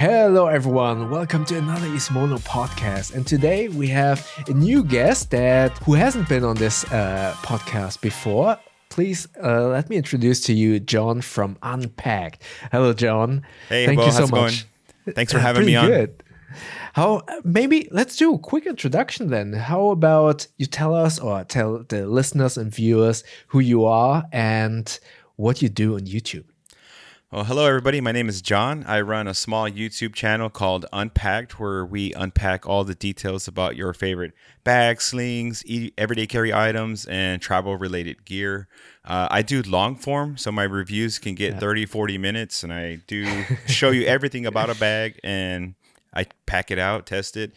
Hello everyone, welcome to another ISMONO podcast. And today we have a new guest who hasn't been on this podcast before. Please let me introduce to you John from Unpacked. Hello, John. Hey, thank Bo, you so how's it much. going? Thanks for having me on. Good. Maybe let's do a quick introduction then. How about you tell us or tell the listeners and viewers who you are and what you do on YouTube? Well, hello, everybody. My name is John. I run a small YouTube channel called Unpacked, where we unpack all the details about your favorite bags, slings, everyday carry items, and travel-related gear. I do long form, so my reviews can get 30, 40 minutes, and I do show you everything about a bag, and I pack it out, test it,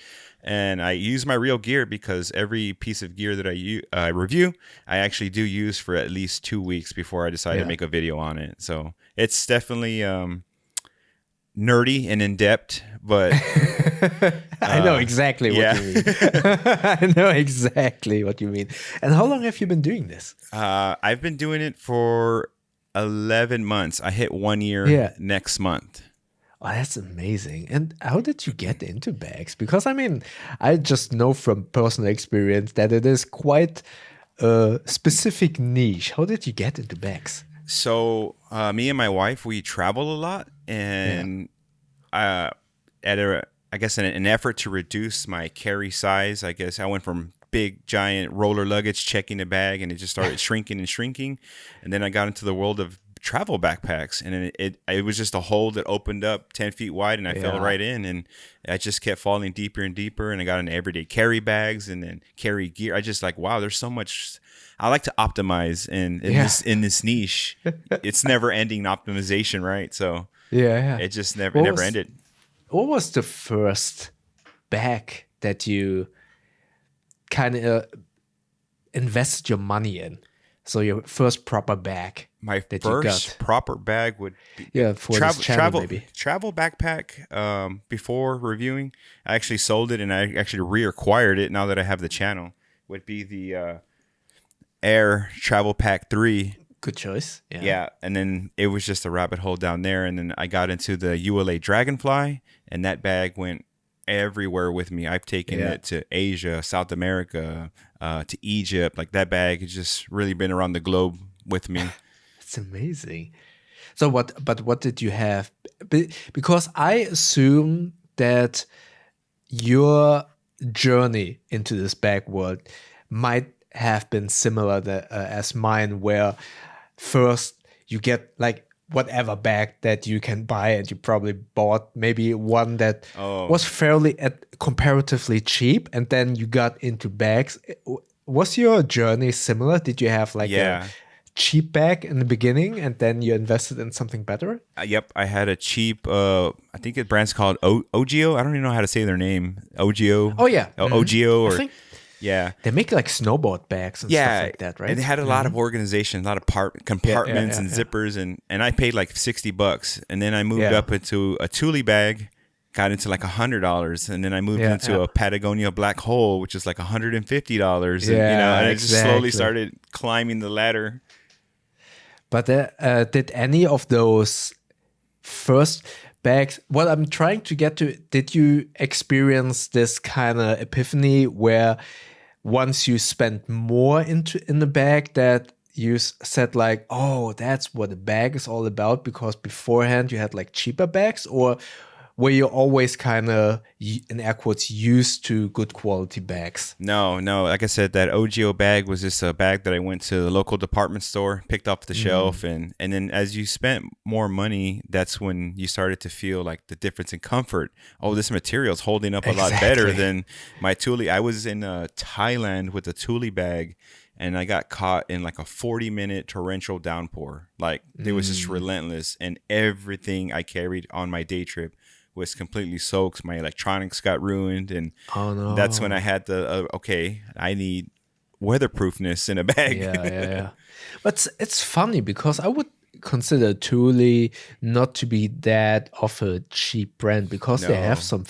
and I use my real gear because every piece of gear that I review, I actually do use for at least 2 weeks before I decide to make a video on it. So it's definitely nerdy and in-depth, but I know exactly what you mean. I know exactly what you mean. And how long have you been doing this? I've been doing it for 11 months. I hit 1 year next month. Oh, that's amazing. And how did you get into bags? Because, I mean, I just know from personal experience that it is quite a specific niche. How did you get into bags? So me and my wife, we travel a lot. And I guess in an effort to reduce my carry size, I guess I went from big, giant roller luggage, checking the bag, and it just started shrinking and shrinking. And then I got into the world of travel backpacks, and it was just a hole that opened up 10 feet wide, and I fell right in, and I just kept falling deeper and deeper, and I got into everyday carry bags and then carry gear. I just like, wow, there's so much. I like to optimize in this niche. It's never ending optimization, right? So it just never ended. What was the first bag that you kind of invested your money in? So your first proper bag. My first proper bag would be for travel maybe. Travel backpack. Before reviewing, I actually sold it, and I actually reacquired it now that I have the channel. Would be the Air Travel Pack 3. Good choice. Yeah, and then it was just a rabbit hole down there, and then I got into the ULA Dragonfly, and that bag went everywhere with me. I've taken it to Asia, South America, to Egypt. Like, that bag has just really been around the globe with me. It's amazing. So what did you have? Because I assume that your journey into this bag world might have been similar as mine, where first you get like whatever bag that you can buy, and you probably bought maybe one that was fairly comparatively cheap, and then you got into bags. Was your journey similar? Did you have like a cheap bag in the beginning, and then you invested in something better? Yep, I had a cheap, I think the brand's called OGO. I don't even know how to say their name. OGO. Oh, yeah. OGO or... I think they make like snowboard bags and stuff like that, right? And they had a lot of organization, a lot of compartments and zippers, and I paid like $60, and then I moved up into a Thule bag, got into like $100, and then I moved into a Patagonia Black Hole, which is like $150, and I just slowly started climbing the ladder. But did any of those first bags, what I'm trying to get to, did you experience this kind of epiphany where once you spent more in the bag that you said like, oh, that's what the bag is all about, because beforehand you had like cheaper bags? Or were you always kind of, in air quotes, used to good quality bags? No. Like I said, that OGO bag was just a bag that I went to the local department store, picked off the shelf, and then as you spent more money, that's when you started to feel like the difference in comfort. Oh, this material is holding up a lot better than my Thule. I was in Thailand with a Thule bag, and I got caught in like a 40-minute torrential downpour. Like, it was just relentless, and everything I carried on my day trip was completely soaked. My electronics got ruined, and that's when I had the I need weatherproofness in a bag. But it's funny because I would consider Thule not to be that of a cheap brand, because they have some.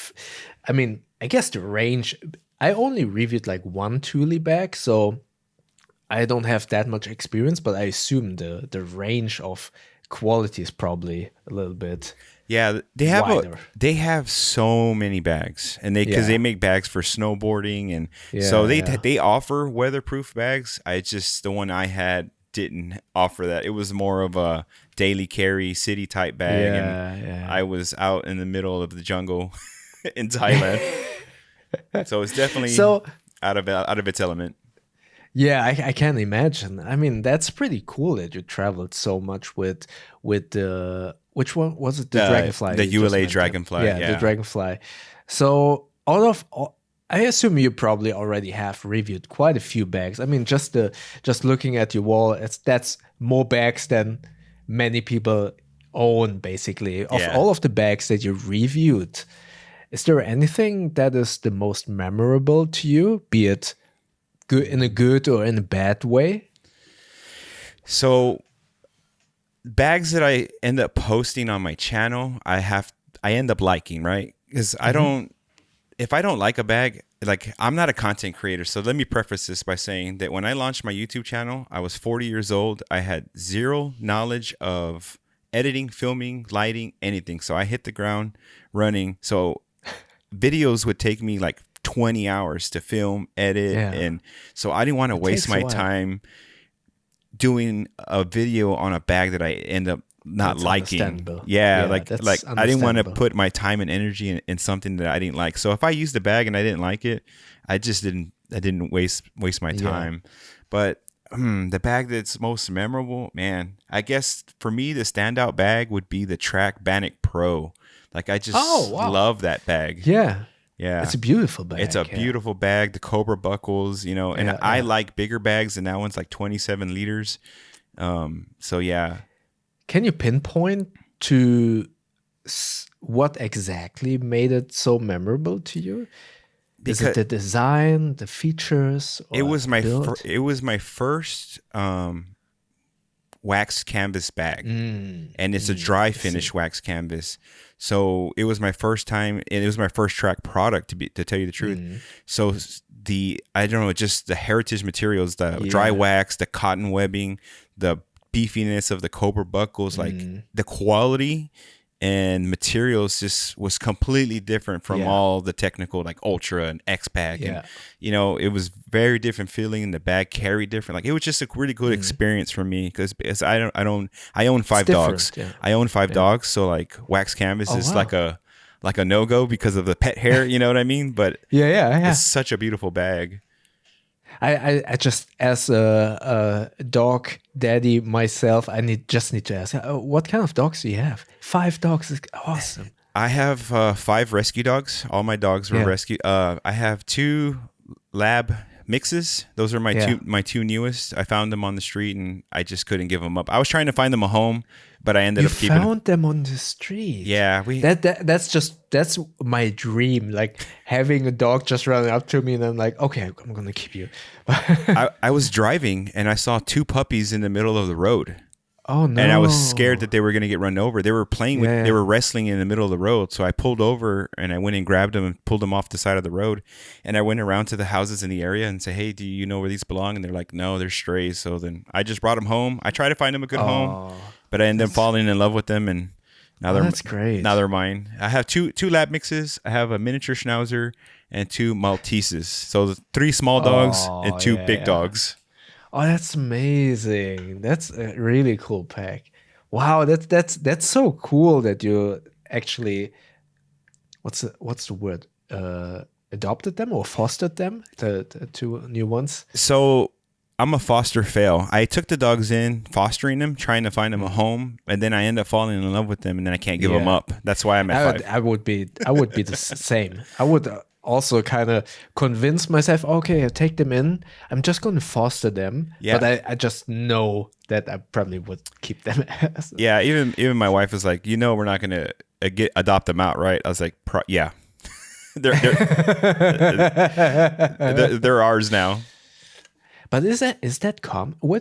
I mean, I guess the range. I only reviewed like one Thule bag, so I don't have that much experience. But I assume the range of quality is probably a little bit Yeah, wider. they have so many bags, and because they Yeah. make bags for snowboarding, and so Yeah, yeah. they offer weatherproof bags. I just the one I had didn't offer that. It was more of a daily carry city type bag, and Yeah, I was out in the middle of the jungle in Thailand, yeah. so it's definitely So out of its element. yeah, I can imagine. I mean, that's pretty cool that you traveled so much with the which one was it? The Dragonfly The you just ULA mentioned. Dragonfly, Yeah, the yeah. Dragonfly. So out of all, I assume you probably already have reviewed quite a few bags. I mean, just looking at your wall, that's more bags than many people own, basically. Of Yeah. all of the bags that you reviewed, is there anything that is the most memorable to you, be it good in a good or in a bad way? So bags that I end up posting on my channel, I end up liking, right? Because I Hmm. don't if I don't like a bag, like I'm not a content creator. So let me preface this by saying that when I launched my YouTube channel, I was 40 years old. I had zero knowledge of editing, filming, lighting, anything. So I hit the ground running. So videos would take me like 20 hours to film, edit, Yeah, and so I didn't want to it waste takes a my while. time doing a video on a bag that I end up not That's liking. understandable. Yeah, Yeah, that's like I didn't want to understandable. put my time and energy in something that I didn't like. So if I used the bag and I didn't like it, I didn't waste my Yeah. time. But the bag that's most memorable, man, I guess for me the standout bag would be the Track Bannock Pro. Like I Oh, just wow. love that bag. Yeah. It's Yeah. a beautiful It's a bag. Yeah. beautiful bag. The Cobra buckles, and Yeah, I yeah. like bigger bags, and that one's like 27 liters. So yeah. Can you pinpoint to what exactly made it so memorable to you? Is it Because the design, the features, or the build? it was my first wax canvas bag, and it's a dry I see. finish wax canvas. So it was my first time, and it was my first track product to tell you the truth. So the I don't know, just the heritage materials, the dry Yeah. wax, the cotton webbing, the beefiness of the Cobra buckles, like the quality and materials just was completely different from Yeah. all the technical like Ultra and X Pack, and Yeah. it was very different feeling. The bag carried different. Like it was just a really good experience for me because I own It's five dogs. different. Yeah. I own five Yeah. dogs, so like wax canvas Oh, is wow. like a no go because of the pet hair. You know what I mean? But Yeah, yeah, it's yeah. such a beautiful bag. I just, as a dog daddy myself, just need to ask, what kind of dogs do you have? 5 dogs is awesome. I have 5 rescue dogs. All my dogs were Yeah, rescued. I have 2 lab mixes. Those are yeah. my two newest. I found them on the street and I just couldn't give them up. I was trying to find them a home, but I ended You up keeping them. found them on the street. Yeah, That's my dream. Like having a dog just running up to me and I'm like, okay, I'm gonna keep you. I was driving and I saw 2 puppies in the middle of the road. Oh And I was scared no. that they were going to get run over. They were Yeah, they yeah. were wrestling in the middle of the road. So I pulled over and I went and grabbed them and pulled them off the side of the road. And I went around to the houses in the area and said, hey, do you know where these belong? And they're like, no, they're strays. So then I just brought them home. I tried to find them a good home, Oh, but I ended up that's falling in love with them. And that's great. now they're mine. I have two lab mixes. I have a miniature schnauzer and 2 Malteses. So 3 small dogs and Oh 2 yeah, big yeah. dogs. Oh, that's amazing. That's a really cool pack. Wow, that's so cool that you actually what's the word? Adopted them or fostered them, the 2 new ones. So I'm a foster fail. I took the dogs in, fostering them, trying to find them a home, and then I end up falling in love with them, and then I can't give them Yeah. up. That's why I'm at 5. I would be the same. I would also kind of convince myself, okay, I take them in. I'm just going to foster them, Yeah, but I just know that I probably would keep them as. yeah. Even my wife was like, we're not gonna adopt them out, right? I was like, yeah, they're they're ours now. But is that common? Where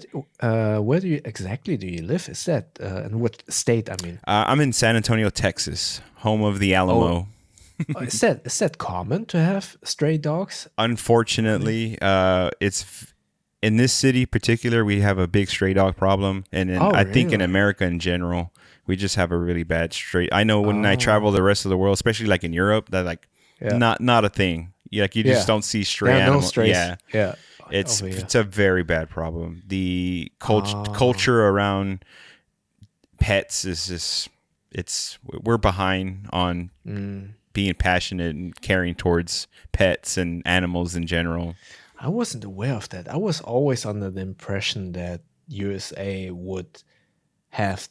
do you live? Is that in what state? I mean, I'm in San Antonio, Texas, home of the Alamo. is that common to have stray dogs? Unfortunately, it's in this city particular, we have a big stray dog problem, and then I think in really? America in general, we just have a really bad stray. I know when I travel Oh, the rest of the world, especially like in Europe, that like yeah, not a thing. Like you just yeah. don't see There stray are no animals. strays. Yeah, Yeah, it's over here. it's a very bad problem. The Oh, culture around pets is just we're behind on mm. being passionate and caring towards pets and animals in general. I wasn't aware of that. I was always under the impression that USA would have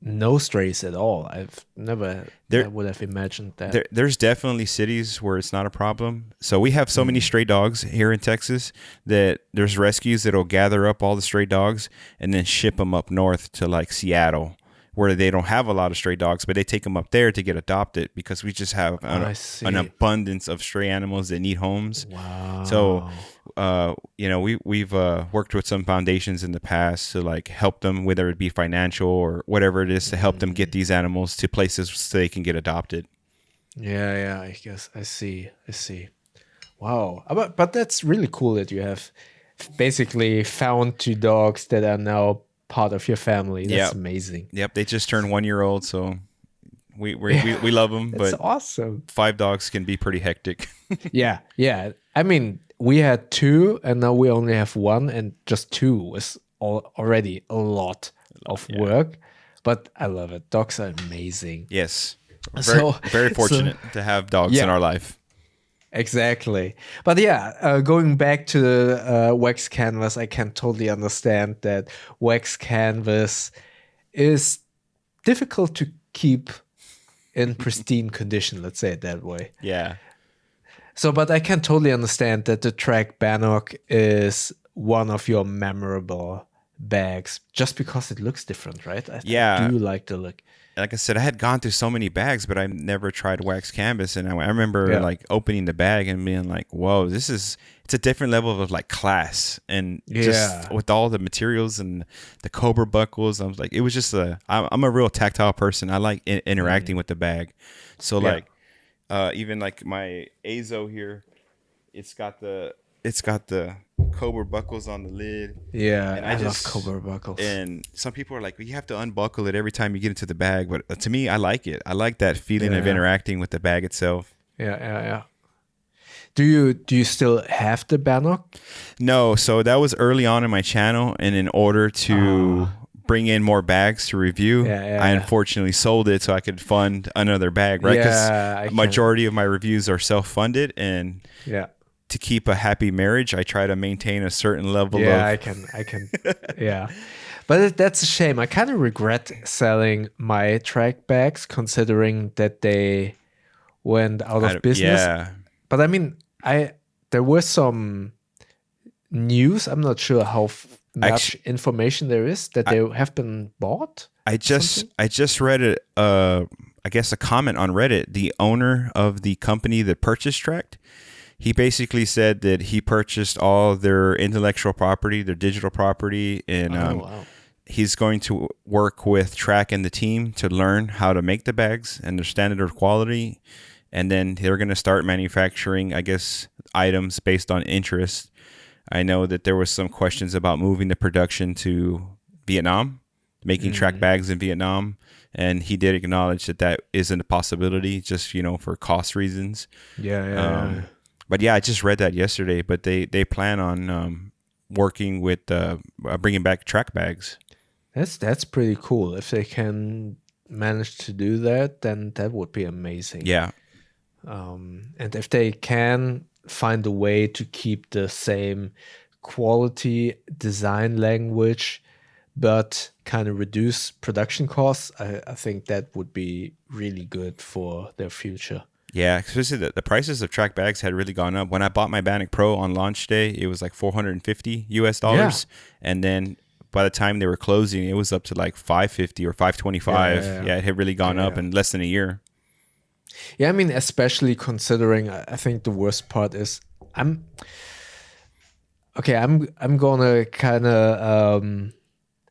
no strays at all. I've never I There would have imagined that. there's definitely cities where it's not a problem. So we have so many Mm. stray dogs here in Texas that there's rescues that'll gather up all the stray dogs and then ship them up north to like Seattle, where they don't have a lot of stray dogs, but they take them up there to get adopted because we just have I an see. abundance of stray animals that need homes. So, Wow. we've worked with some foundations in the past to like help them, whether it be financial or whatever it is, to help them get Mm. these animals to places so they can get adopted. Yeah, yeah, I guess I see. I see. Wow. But that's really cool that you have basically found two dogs that are now part of your family. That's Yep, amazing. yep. They just turned 1 year old, so Yeah, we love them, that's but awesome. 5 dogs can be pretty hectic. Yeah, yeah. I mean, we had two and now we only have one, and just two is already a lot of Yeah. work. But I love it. Dogs are amazing. Yes, very So, very so fortunate to have dogs in yeah, our life. exactly. But yeah, going back to the wax canvas, I can totally understand that wax canvas is difficult to keep in pristine condition, let's say it that way. Yeah. So, but I can totally understand that the track Bannock is one of your memorable bags just because it looks different, right? I Yeah, do like the look. like I said, I had gone through so many bags, but I never tried wax canvas. And I remember Yeah. like opening the bag and being like, "Whoa, it's a different level of like class." And just Yeah. with all the materials and the Cobra buckles, I was like, it was just I'm a real tactile person. I like interacting with the bag. So Yeah. like, even like my Azo here, it's got the Cobra buckles on the lid. Yeah. And I love Cobra buckles. and some people are like, well, you have to unbuckle it every time you get into the bag. But to me, I like it. I like that feeling of Yeah. interacting with the bag itself. Yeah. Yeah. Yeah. Do you still have the Bannock? No, so that was early on in my channel. And in order to bring in more bags to review, Yeah, yeah, I yeah. unfortunately sold it so I could fund another bag, right? Because Yeah, I can. majority of my reviews are self-funded. And Yeah. to keep a happy marriage, I try to maintain a certain level Yeah, of... I can. Yeah. But that's a shame. I kind of regret selling my track bags considering that they went out of business. Yeah. But I mean, there was some news. I'm not sure how much information there is that they have been bought. I just read it. I guess a comment on Reddit. The owner of the company that purchased Tract, he basically said that he purchased all their intellectual property, their digital property, and Wow. he's going to work with Track and the team to learn how to make the bags and their standard of quality, and then they're going to start manufacturing, I guess, items based on interest. I know that there was some questions about moving the production to Vietnam, making Track bags in Vietnam, and he did acknowledge that that isn't a possibility, just for cost reasons. Yeah, yeah. But yeah, I just read that yesterday. But they plan on working with bringing back Track bags. That's pretty cool. If they can manage to do that, then that would be amazing. Yeah, And if they can find a way to keep the same quality design language, but kind of reduce production costs, I think that would be really good for their future. yeah. Especially the prices of Track bags had really gone up. When I bought my Bannock Pro on launch day, it was like $450, and then by the time they were closing, it was up to like $550 or $525. Yeah, it had really gone up in less than a year. Yeah, I mean, especially considering, I think the worst part is I'm gonna kind of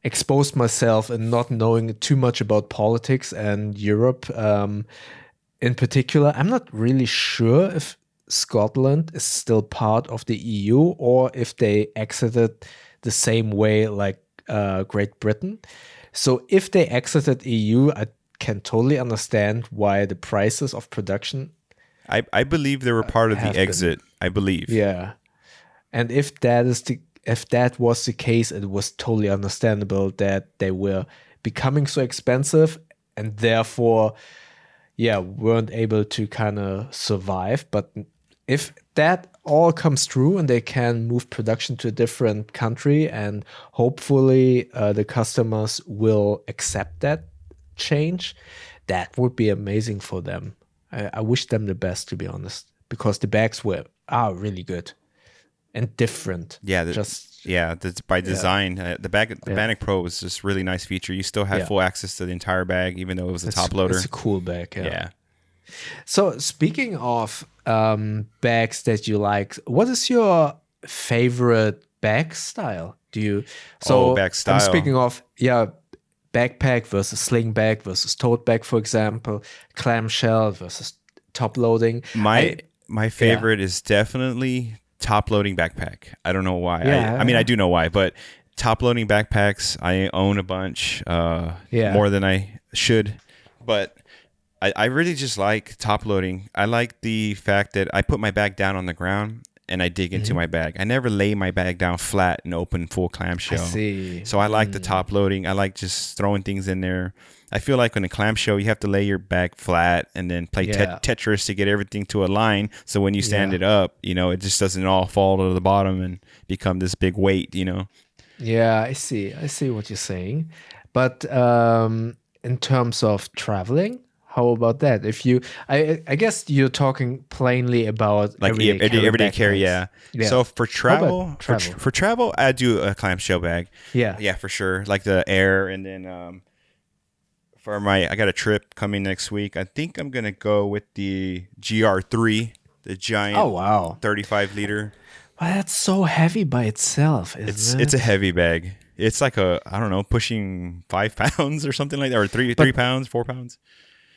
expose myself and not knowing too much about politics and Europe in particular. I'm not really sure if Scotland is still part of the EU or if they exited the same way like Great Britain. So if they exited EU, I can totally understand why the prices of production I believe they were part of the have been. exit. I believe. Yeah. And if that was the case, it was totally understandable that they were becoming so expensive and therefore, yeah, weren't able to kind of survive. But if that all comes true and they can move production to a different country and hopefully the customers will accept that change, that would be amazing for them. I wish them the best, to be honest, because the bags are really good and different. Yeah, Just that's by design. The Bannock Pro was just really nice feature. You still had full access to the entire bag, even though it was a top loader. It's a cool bag. Yeah. So speaking of bags that you like, what is your favorite bag style? Bag style. I'm speaking of backpack versus sling bag versus tote bag, for example, clamshell versus top loading. My favorite is definitely top loading backpack. I don't know why. I mean, I do know why, but top loading backpacks, I own a bunch, more than I should, but I really just like top loading. I like the fact that I put my bag down on the ground and I dig into my bag. I never lay my bag down flat and open full clamshell. I see. So I like the top loading. I like just throwing things in there. I feel like in a clamshell, you have to lay your bag flat and then play Tetris to get everything to a line. So when you stand it up, it just doesn't all fall to the bottom and become this big weight, Yeah, I see. I see what you're saying. But in terms of traveling, how about that? I guess you're talking plainly about like everyday carry. Yeah. So for travel, travel? For travel, I do a clamshell bag. Yeah, for sure. Like the air, and then I got a trip coming next week. I think I'm gonna go with the GR3, the giant 35 liter. Well, that's so heavy by itself, isn't it? It's a heavy bag. It's like pushing 5 pounds or something like that, or 3 pounds, 4 pounds.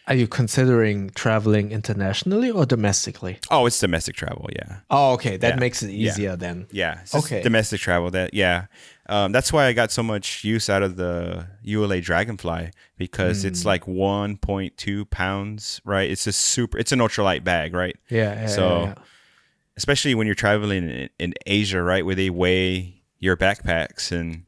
Are you considering traveling internationally or domestically? Oh, it's domestic travel, yeah. Oh, okay. That makes it easier then. Yeah. It's just domestic travel. That's why I got so much use out of the ULA Dragonfly, because it's like 1.2 pounds, right? It's it's an ultralight bag, right? Yeah. Especially when you're traveling in Asia, right, where they weigh your backpacks and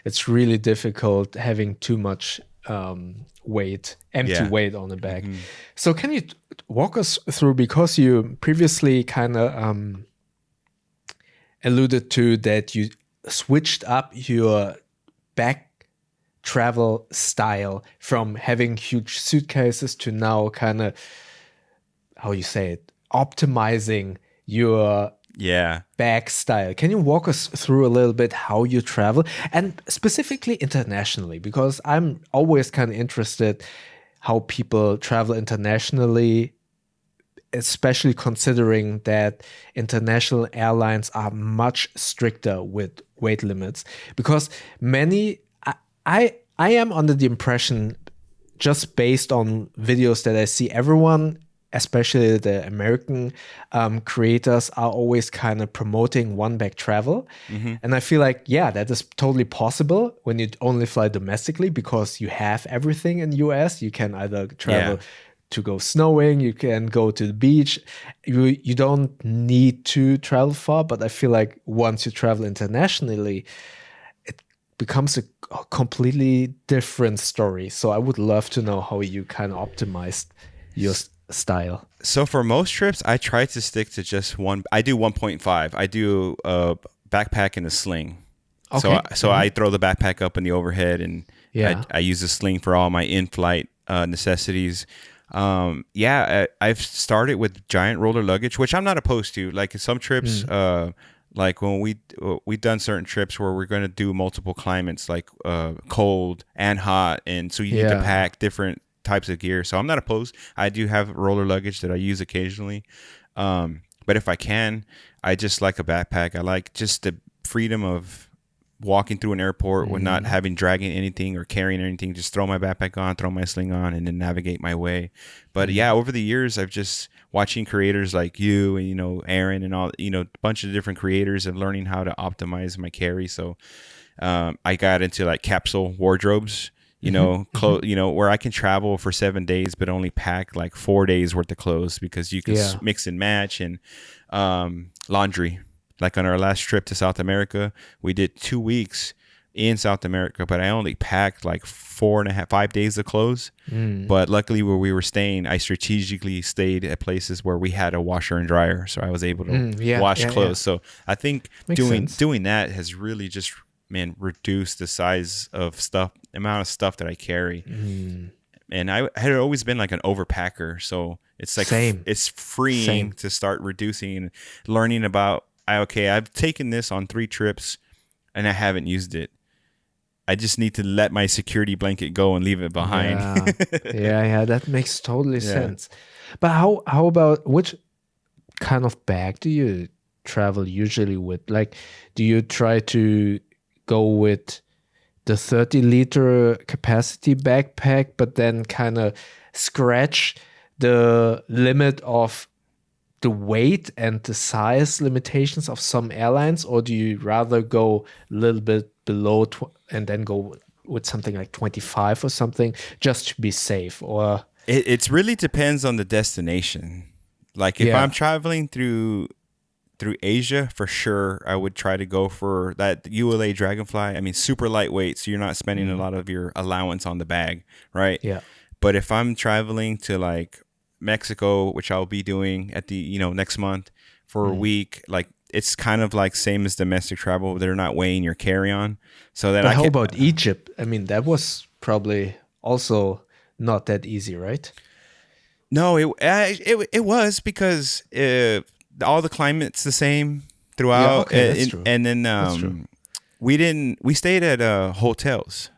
it's really difficult having too much empty weight on the bag. So can you walk us through, because you previously kind of alluded to that you switched up your bag travel style from having huge suitcases to now kind of, how you say it, optimizing your bag style. Can you walk us through a little bit how you travel, and specifically internationally? Because I'm always kind of interested how people travel internationally, especially considering that international airlines are much stricter with weight limits. Because I am under the impression, just based on videos that I see, everyone, especially the American creators, are always kind of promoting one bag travel. And I feel like, that is totally possible when you only fly domestically, because you have everything in the US. You can either travel to go snowing, you can go to the beach. You don't need to travel far, but I feel like once you travel internationally, it becomes a completely different story. So I would love to know how you kind of optimized your style. So for most trips, I try to stick to just one. I do 1.5. I do a backpack and a sling. Okay. So I throw the backpack up in the overhead, and I use the sling for all my in-flight necessities. I've started with giant roller luggage, which I'm not opposed to. Like some trips, like when we've done certain trips where we're going to do multiple climates, like cold and hot, and so you need to pack different types of gear. So I'm not opposed. I do have roller luggage that I use occasionally, but if I can, I just like a backpack. I like just the freedom of walking through an airport with not dragging anything or carrying anything. Just throw my backpack on, throw my sling on, and then navigate my way. But yeah, over the years, I've just watching creators like you and, you know, Aaron and all, you know, a bunch of different creators and learning how to optimize my carry. So I got into like capsule wardrobes, you know, you know, where I can travel for 7 days, but only pack like 4 days worth of clothes because you can mix and match. And laundry. Like on our last trip to South America, we did 2 weeks in South America, but I only packed like 5 days of clothes. But luckily where we were staying, I strategically stayed at places where we had a washer and dryer. So I was able to wash clothes. So I think doing that has really just, man, reduced the size of amount of stuff that I carry. And I had always been like an overpacker. So it's like, it's freeing to start reducing and learning about, okay, I've taken this on 3 trips and I haven't used it. I just need to let my security blanket go and leave it behind. Yeah, that makes totally sense. But how about, which kind of bag do you travel usually with? Like, do you try to go with the 30-liter capacity backpack, but then kind of scratch the limit of the weight and the size limitations of some airlines, or do you rather go a little bit below and then go with something like 25 or something just to be safe? Or it really depends on the destination. Like if I'm traveling through Asia, for sure, I would try to go for that ULA Dragonfly. I mean, super lightweight, so you're not spending a lot of your allowance on the bag, right? Yeah. But if I'm traveling to like Mexico, which I'll be doing at the, you know, next month for a week, like it's kind of like same as domestic travel. They're not weighing your carry-on. So then how about Egypt? I mean, that was probably also not that easy, right? No, it was because all the climate's the same throughout. Yeah, okay, that's true. And then we stayed at hotels.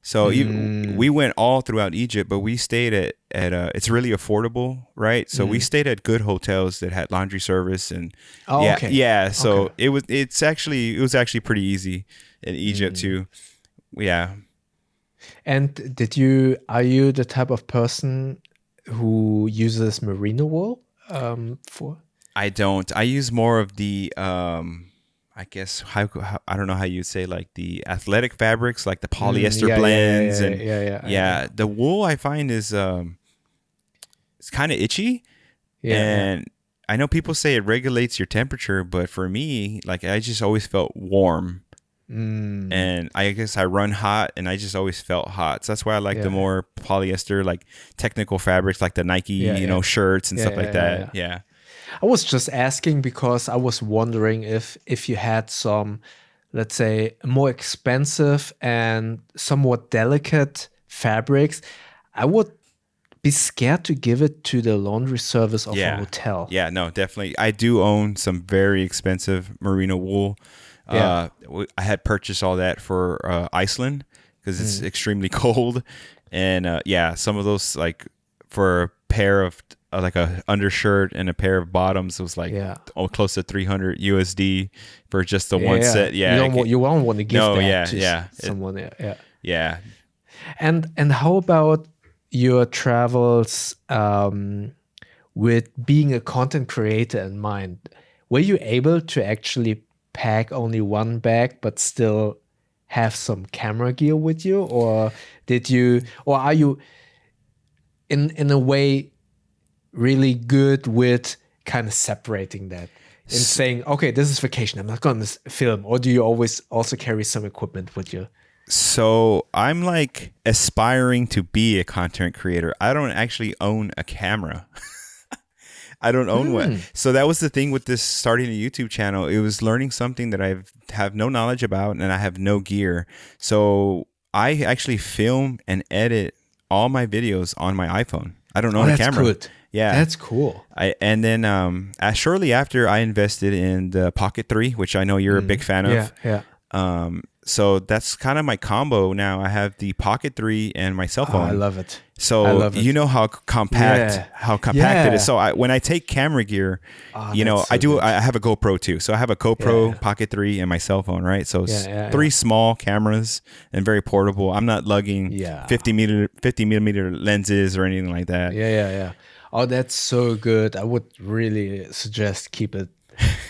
So we went all throughout Egypt, but we stayed at it's really affordable, right? So we stayed at good hotels that had laundry service and So it was actually pretty easy in Egypt too. Yeah. And are you the type of person who uses merino wool for? I don't. I use more of the I guess I don't know how you'd say, like the athletic fabrics, like the polyester blends the wool I find is it's kind of itchy, and I know people say it regulates your temperature, but for me, like I just always felt warm, and I guess I run hot, and I just always felt hot. So that's why I like the more polyester, like technical fabrics, like the Nike, shirts and stuff like that. Yeah. I was just asking because I was wondering if you had some, let's say, more expensive and somewhat delicate fabrics. I would be scared to give it to the laundry service of a hotel. Yeah, no, definitely. I do own some very expensive merino wool. I had purchased all that for Iceland because it's extremely cold. And some of those, like for a pair of like a undershirt and a pair of bottoms was like close to 300 USD for just the one set. Yeah, you won't want to give that to someone. Yeah. And how about your travels with being a content creator in mind? Were you able to actually pack only one bag but still have some camera gear with you, or are you in a way really good with kind of separating that and saying, okay, this is vacation, I'm not going to film? Or do you always also carry some equipment with you? So I'm like aspiring to be a content creator. I don't actually own a camera. I don't own one. So that was the thing with this starting a YouTube channel. It was learning something that I have no knowledge about and I have no gear. So I actually film and edit all my videos on my iPhone. I don't own a camera. Good. Yeah, that's cool. And then shortly after, I invested in the Pocket 3, which I know you're a big fan of. Yeah. So that's kind of my combo now. I have the Pocket 3 and my cell phone. I love it. So I love it. you know how compact it is. So when I take camera gear, that's so good. I have a GoPro too. So I have a GoPro, Yeah. Pocket 3, and my cell phone, right? So Yeah, three small cameras and very portable. I'm not lugging 50 millimeter lenses or anything like that. Yeah. Oh, that's so good. I would really suggest keep it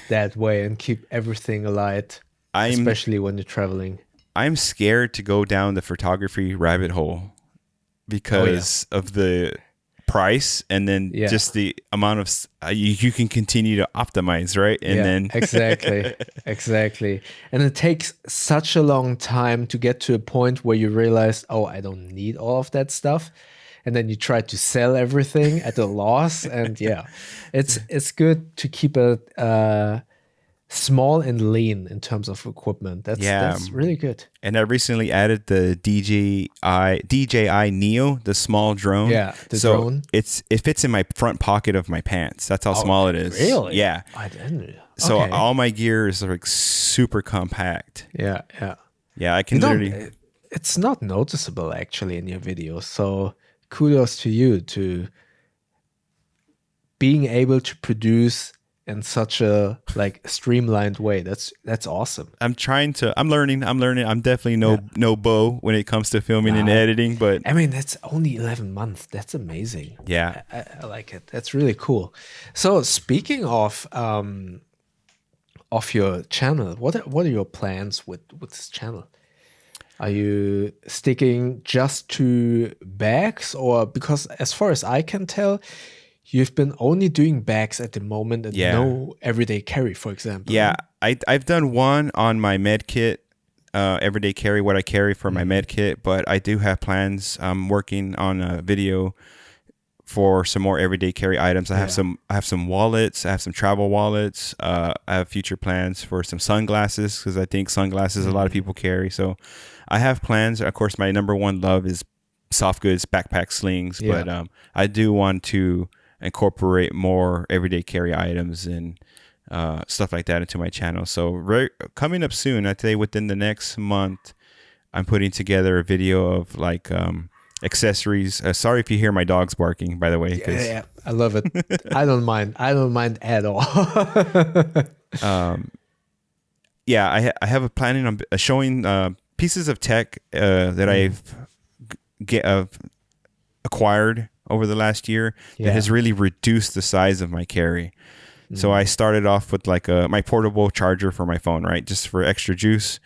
that way and keep everything light, especially when you're traveling. I'm scared to go down the photography rabbit hole because of the price and then just the amount of you can continue to optimize, right? And then exactly. And it takes such a long time to get to a point where you realize, oh, I don't need all of that stuff. And then you try to sell everything at a loss. And it's good to keep it small and lean in terms of equipment. That's really good. And I recently added the DJI Neo, the small drone. Yeah, the drone. It fits in my front pocket of my pants. That's how small it is. Really? Yeah. I didn't. So all my gear is like super compact. Yeah. Yeah, I can literally. It's not noticeable actually in your videos. So kudos to you to being able to produce in such a like streamlined way. That's awesome. I'm learning. I'm definitely no Bo when it comes to filming and editing, but I mean, that's only 11 months. That's amazing. Yeah. I like it. That's really cool. So speaking of your channel, what are your plans with this channel? Are you sticking just to bags, or because as far as I can tell, you've been only doing bags at the moment and no everyday carry, for example? Yeah, I've done one on my med kit, everyday carry, what I carry for my med kit, but I do have plans. I'm working on a video for some more everyday carry items. I have some wallets. I have some travel wallets. I have future plans for some sunglasses because I think sunglasses a lot of people carry. So I have plans. Of course, my number one love is soft goods, backpack slings, but I do want to incorporate more everyday carry items and stuff like that into my channel. So coming up soon, I'd say within the next month, I'm putting together a video of like accessories. Sorry if you hear my dogs barking, by the way. Yeah, I love it. I don't mind at all. I have a planning on showing pieces of tech that I've acquired over the last year that has really reduced the size of my carry. So I started off with like my portable charger for my phone, right? Just for extra juice.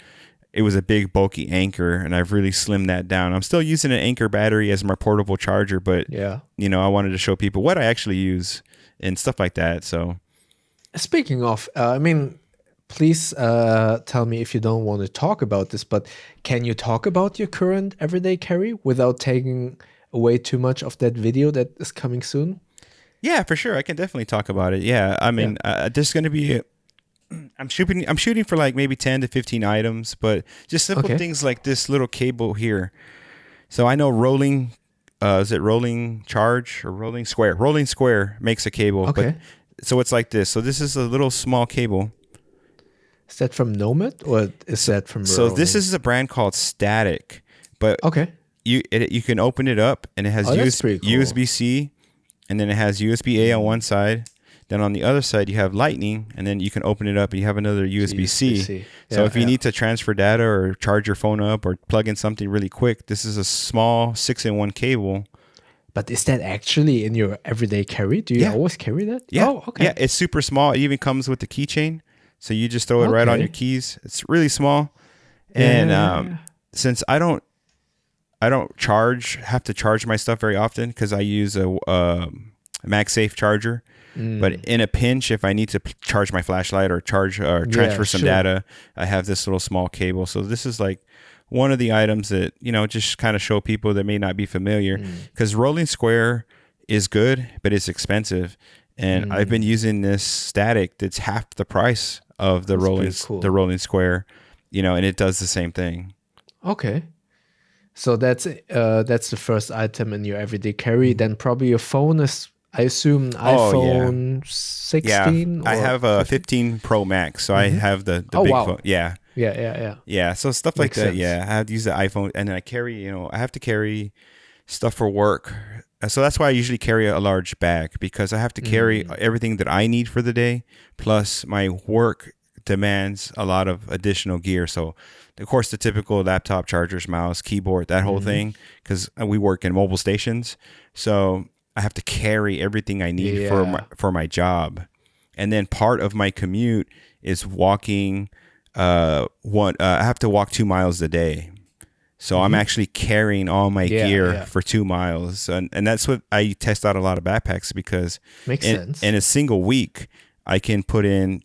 It was a big bulky Anchor, and I've really slimmed that down. I'm still using an Anchor battery as my portable charger, but I wanted to show people what I actually use and stuff like that. So speaking of, please tell me if you don't want to talk about this, but can you talk about your current everyday carry without taking away too much of that video that is coming soon? Yeah, for sure. I can definitely talk about it. Yeah, I mean, there's going to be I'm shooting for like maybe 10 to 15 items, but just simple things like this little cable here. So I know rolling charge or rolling square? Rolling square makes a cable. Okay. But, so it's like this. So this is a little small cable. Is that from Nomad or is that from So this is a brand called Static. But you can open it up and it has USB-C, and then it has USB-A on one side. Then on the other side, you have Lightning, and then you can open it up and you have another USB-C. So if you need to transfer data or charge your phone up or plug in something really quick, this is a small 6-in-1 cable. But is that actually in your everyday carry? Do you always carry that? Yeah. Oh, okay. Yeah, it's super small. It even comes with the keychain. So you just throw it right on your keys. It's really small. And since I don't have to charge my stuff very often because I use a MagSafe charger. But in a pinch, if I need to charge my flashlight or transfer some data, I have this little small cable. So this is like one of the items that, just kind of show people that may not be familiar, because rolling square is good, but it's expensive. And I've been using this Static that's half the price of the rolling square, and it does the same thing. Okay. So that's the first item in your everyday carry. Then probably your phone is, I assume, iPhone 16? Yeah, I have a 15 Pro Max, so I have the big phone. Yeah. Yeah, so stuff like Makes that. sense. Yeah, I have to use the iPhone, and then I carry. I have to carry stuff for work. So that's why I usually carry a large bag, because I have to carry everything that I need for the day. Plus, my work demands a lot of additional gear. So, of course, the typical laptop, chargers, mouse, keyboard, that whole thing, because we work in mobile stations. So I have to carry everything I need for my job. And then part of my commute is walking. I have to walk 2 miles a day. So I'm actually carrying all my gear for 2 miles. And that's what I test out a lot of backpacks, because Makes sense. in a single week, I can put in,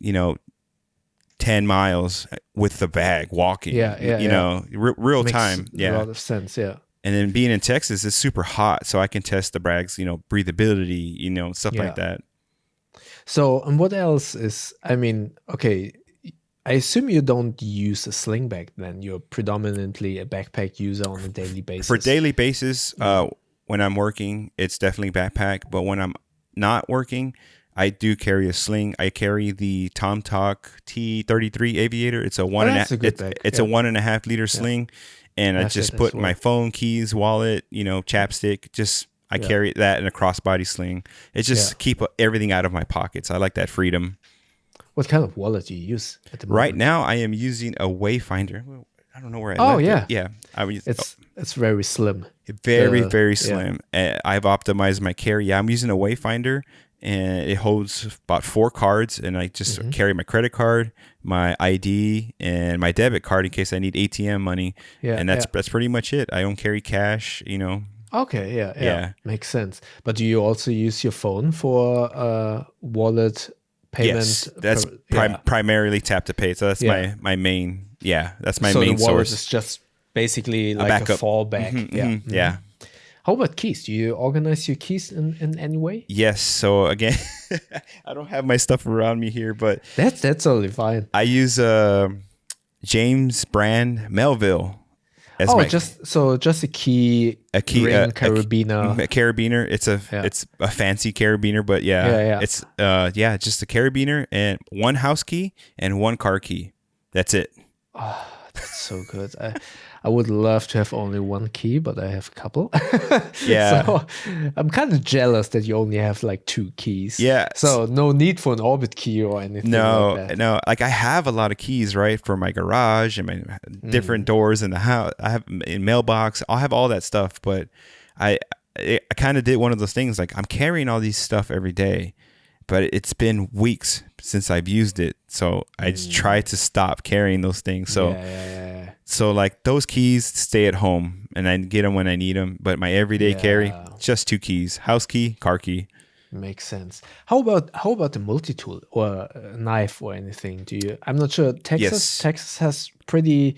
10 miles with the bag walking, real Makes time. a lot of sense. Yeah. And then being in Texas, it's super hot. So I can test the bag's, breathability, stuff like that. So, and what else is, okay, I assume you don't use a sling bag then. You're predominantly a backpack user on a daily basis. For daily basis, when I'm working, it's definitely backpack. But when I'm not working, I do carry a sling. I carry the TomTalk T33 Aviator. It's a one and a half liter sling, and I just put my phone, keys, wallet, chapstick. I carry that in a crossbody sling. It's just keep everything out of my pockets. I like that freedom. What kind of wallet do you use at the moment? Right now, I am using a Wayfinder. I don't know where I left it. Yeah. It's very slim. Very slim. I've optimized my carry. Yeah, I'm using a Wayfinder, and it holds about 4 cards, and I just carry my credit card, my ID, and my debit card in case I need ATM money. Yeah, and that's pretty much it. I don't carry cash, Okay, yeah. Makes sense. But do you also use your phone for wallet payment? Yes, that's primarily tap to pay. So that's my main. Yeah, that's my main source. So the wallet is just basically like a fallback. Yeah. How about keys? Do you organize your keys in any way? Yes. So again, I don't have my stuff around me here, but that's totally fine. I use James brand Melville. Just a key ring carabiner. A carabiner. It's a fancy carabiner, but it's just a carabiner and 1 house key and 1 car key. That's it. Oh, that's so good. I would love to have only 1 key, but I have a couple. Yeah. So I'm kind of jealous that you only have like 2 keys. Yeah. So no need for an Orbit key or anything like that. No. Like I have a lot of keys, right, for my garage and my different doors in the house. I have in mailbox. I'll have all that stuff, but I kind of did one of those things. Like I'm carrying all these stuff every day, but it's been weeks since I've used it. So I just try to stop carrying those things. So, so like those keys stay at home and I get them when I need them. But my everyday carry, just 2 keys, house key, car key. Makes sense. How about the multi-tool or a knife or anything? I'm not sure. Texas has pretty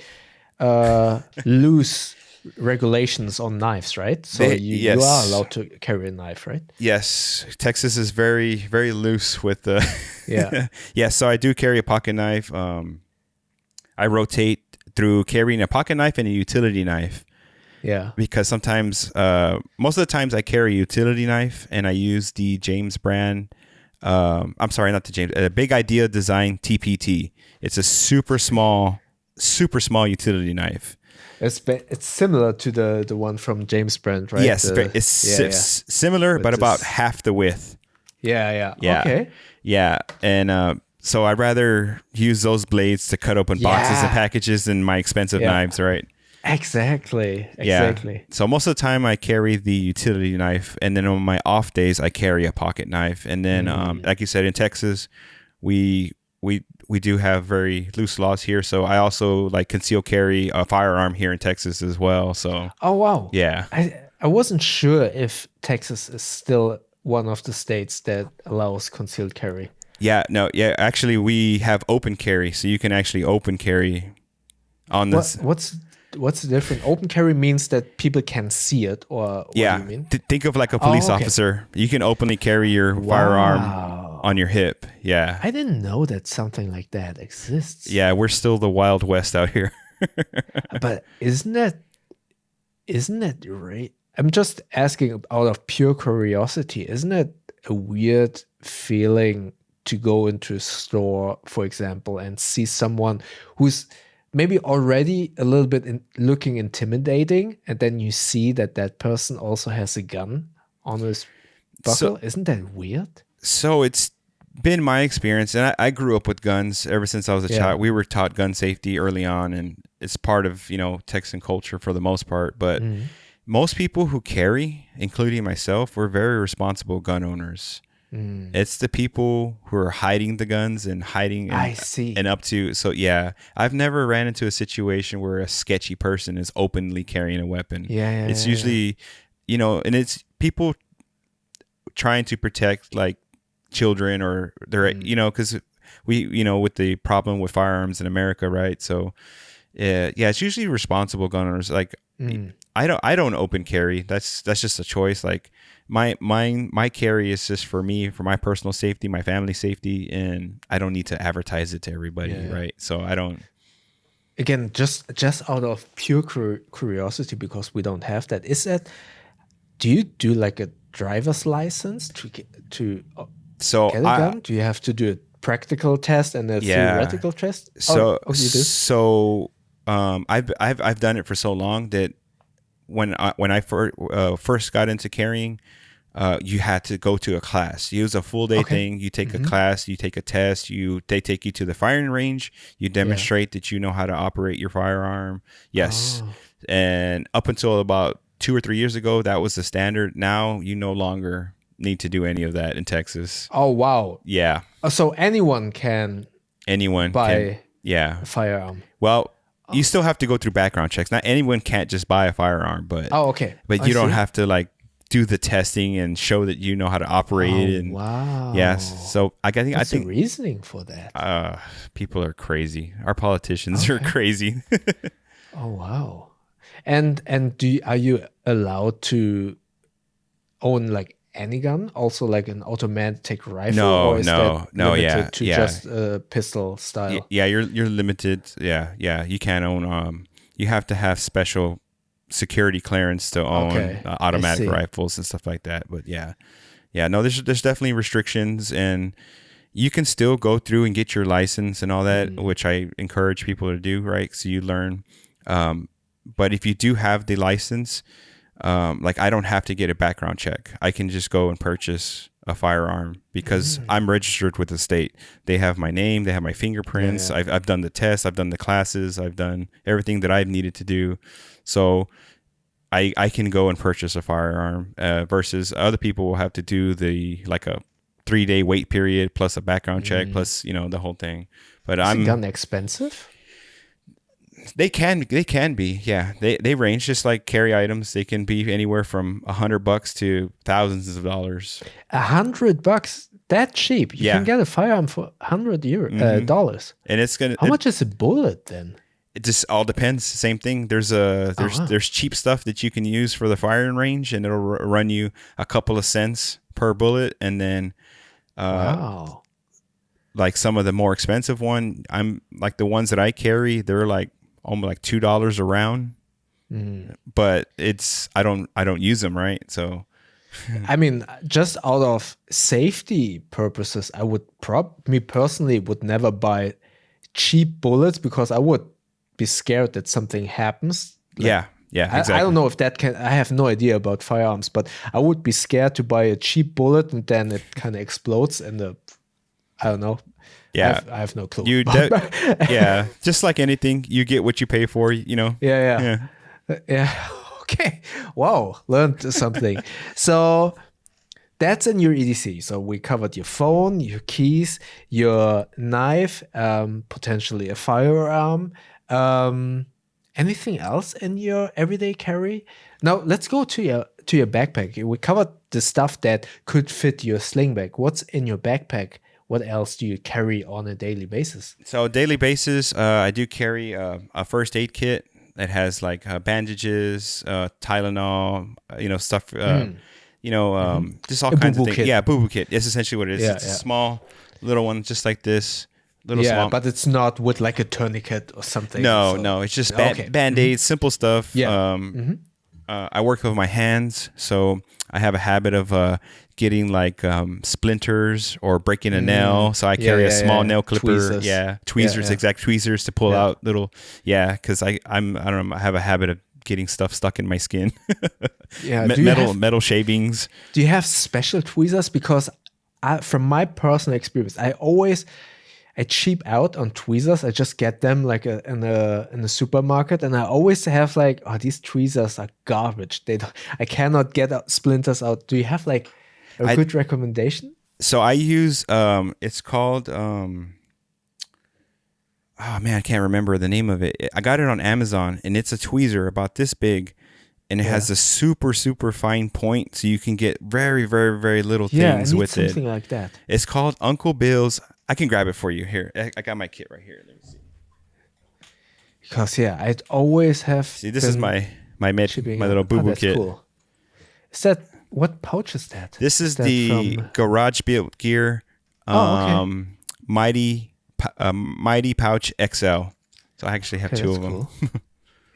loose regulations on knives, right? So you are allowed to carry a knife, right? Yes, Texas is very, very loose with the So I do carry a pocket knife. I rotate through carrying a pocket knife and a utility knife. Yeah, because sometimes, most of the times, I carry a utility knife and I use the James brand. I'm sorry, not the James. Big Idea Design TPT. It's a super small utility knife. It's similar to the one from James brand, right? Yes, it's similar, but about half the width. Yeah. Okay. Yeah, and so I'd rather use those blades to cut open boxes and packages than my expensive knives, right? Exactly. Yeah. So most of the time I carry the utility knife, and then on my off days I carry a pocket knife. And then, like you said, in Texas, we do have very loose laws here. So I also like conceal carry a firearm here in Texas as well. So. Oh wow. Yeah. I wasn't sure if Texas is still one of the states that allows concealed carry. Yeah. No. Yeah. Actually, we have open carry, so you can actually open carry on this. What's the difference? Open carry means that people can see it, or what do you mean? Think of like a police officer. You can openly carry your firearm on your hip. Yeah. I didn't know that something like that exists. Yeah, we're still the Wild West out here. But isn't that right? I'm just asking out of pure curiosity. Isn't it a weird feeling to go into a store, for example, and see someone who's maybe already a little bit looking intimidating, and then you see that that person also has a gun on his buckle. Isn't that weird? So it's been my experience, and I grew up with guns ever since I was a child. We were taught gun safety early on, and it's part of, Texan culture for the most part. But most people who carry, including myself, we're very responsible gun owners. It's the people who are hiding the guns and hiding and up to. So yeah, I've never ran into a situation where a sketchy person is openly carrying a weapon. It's usually, and it's people trying to protect like children or they're, because we, with the problem with firearms in America, right? So it's usually responsible gun owners. Like I don't open carry. That's just a choice. Like my carry is just for me, for my personal safety, my family safety, and I don't need to advertise it to everybody, right? So I don't. Again, just out of pure curiosity, because we don't have that. Do you do like a driver's license to get a gun? Do you have to do a practical test and a theoretical test? So you do? So I've done it for so long that when I first got into carrying, you had to go to a class. It was a full day thing. You take a class, you take a test, they take you to the firing range, you demonstrate that you know how to operate your firearm. Yes. And up until about 2 or 3 years ago, that was the standard. Now you no longer need to do any of that in Texas. Oh, wow. Yeah. So anyone can buy a firearm. Well, you still have to go through background checks. Not anyone can't just buy a firearm, but But you don't have to like do the testing and show that you know how to operate it. And wow. Yes. So I think the reasoning for that. People are crazy. Our politicians are crazy. Oh wow. And are you allowed to own like any gun, also like an automatic rifle? No, or is that limited to just pistol style? Yeah, you're limited. Yeah, you can't own. You have to have special security clearance to own automatic rifles and stuff like that. But yeah. No, there's definitely restrictions, and you can still go through and get your license and all that, which I encourage people to do. Right, so you learn. But if you do have the license, like I don't have to get a background check. I can just go and purchase a firearm because I'm registered with the state. They have my name, they have my fingerprints. I've done the tests, I've done the classes, I've done everything that I've needed to do. So I can go and purchase a firearm versus other people will have to do like a 3-day wait period plus a background check plus, the whole thing. But Is a gun expensive? They can be, yeah. They range just like carry items. They can be anywhere from $100 to thousands of dollars. $100? That cheap? You can get a firearm for $100 And it's gonna. How much is a bullet then? It just all depends. Same thing. There's cheap stuff that you can use for the firing range, and it'll run you a couple of cents per bullet, and then wow. Like some of the more expensive one, I'm like the ones that I carry, they're like almost like $2 a round. But I don't use them, right? So I mean, just out of safety purposes, I would me personally would never buy cheap bullets because I would be scared that something happens. Like, exactly. I don't know if that I have no idea about firearms, but I would be scared to buy a cheap bullet and then it kind of explodes and I don't know. Yeah, I have no clue. Yeah, just like anything, you get what you pay for. Yeah. Okay. Wow, learned something. So that's in your EDC. So we covered your phone, your keys, your knife, potentially a firearm. Anything else in your everyday carry? Now let's go to your backpack. We covered the stuff that could fit your sling bag. What's in your backpack? What else do you carry on a daily basis? So daily basis, I do carry a first aid kit that has like bandages, Tylenol, stuff, just all kinds of things. Kit. Yeah, boo-boo kit. It's essentially what it is. It's a small little one, just like this. Small. But it's not with like a tourniquet or something. No, it's just Band-Aids, simple stuff. Yeah. I work with my hands, so I have a habit of getting like splinters or breaking a nail. So I carry a small nail clipper. Tweezers. Tweezers, exact tweezers to pull out little. Yeah, because I don't know. I have a habit of getting stuff stuck in my skin. Yeah, metal shavings. Do you have special tweezers? Because from my personal experience, I cheap out on tweezers. I just get them like in a supermarket, and I always have like, oh, these tweezers are garbage. I cannot get splinters out. Do you have like a good recommendation? So I use it's called oh man, I can't remember the name of it. I got it on Amazon, and it's a tweezer about this big, and it has a super fine point, so you can get very very little things with it. Something like that. It's called Uncle Bill's. I can grab it for you here. I got my kit right here. Let me see. Because I'd always have. See, this is my little boo boo kit. Cool. Is that what pouch is that? This is the Garage Built Gear Mighty Pouch XL. So I actually have two of them. Cool.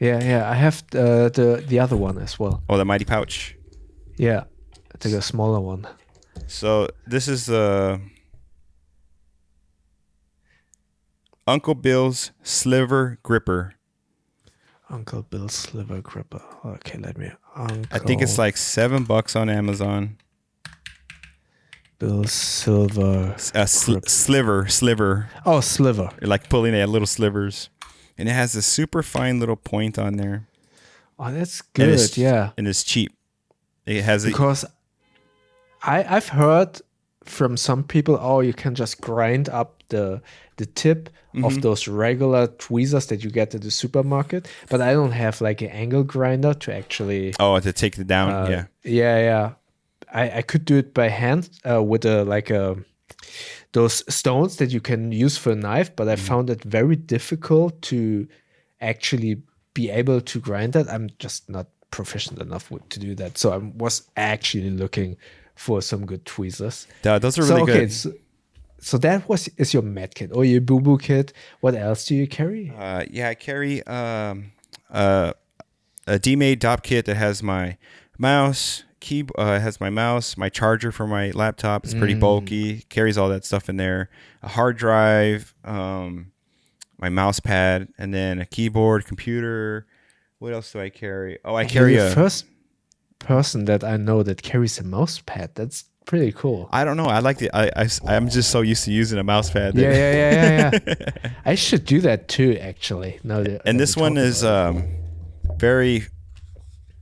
Yeah. I have the other one as well. Oh, the Mighty Pouch. Yeah, I think a smaller one. So this is the Uncle Bill's Sliver Gripper. Uncle Bill's Sliver Gripper. Okay, I think it's like $7 on Amazon. Bill's Sliver. Sliver. Oh, sliver. You're like pulling at little slivers. And it has a super fine little point on there. Oh, that's good. And it's cheap. It has because I've heard from some people, oh, you can just grind up the tip of those regular tweezers that you get at the supermarket, but I don't have like an angle grinder to actually to take it down. I could do it by hand with those stones that you can use for a knife, but I found it very difficult to actually be able to grind that. I'm just not proficient enough to do that, so I was actually looking for some good tweezers. Those are really good. So that is your med kit or your boo-boo kit. What else do you carry? I carry a D-Made DOP kit that has my mouse, has my mouse, my charger for my laptop. It's pretty bulky. Carries all that stuff in there. A hard drive, my mouse pad, and then a keyboard, computer. What else do I carry? Oh, I carry the first person that I know that carries a mouse pad. That's pretty cool. I don't know. I like I'm just so used to using a mouse pad. Yeah. I should do that too, actually. And this one is very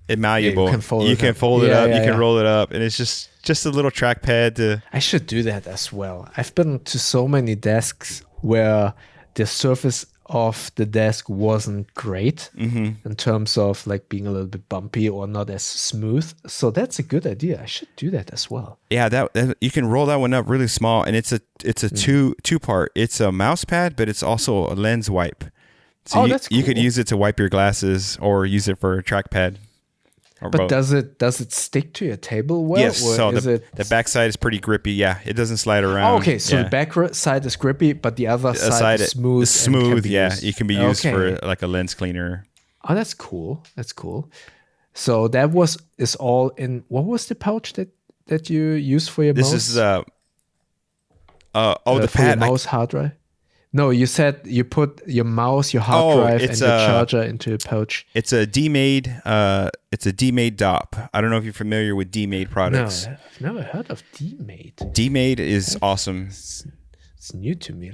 malleable. You can fold it up. You can roll it up, and it's just a little trackpad. I should do that as well. I've been to so many desks where the surface of the desk wasn't great in terms of like being a little bit bumpy or not as smooth. So that's a good idea. I should do that as well. Yeah, that you can roll that one up really small, and it's a two part. It's a mouse pad, but it's also a lens wipe. So that's cool. You could use it to wipe your glasses or use it for a trackpad. But does it stick to your table well? Yes. So the back side is pretty grippy. Yeah, it doesn't slide around. Oh, okay, so the back side is grippy, but the other side is smooth. Smooth. Yeah, it can be used for like a lens cleaner. Oh, that's cool. So that is all in. What was the pouch that you use for your mouse? This is the pad. Your mouse hard drive. No, you said you put your mouse, your hard drive, and your charger into a pouch. It's a D-Made. It's a D-Made DOP. I don't know if you're familiar with D-Made products. No, I've never heard of D-Made. D-Made is awesome. It's new to me.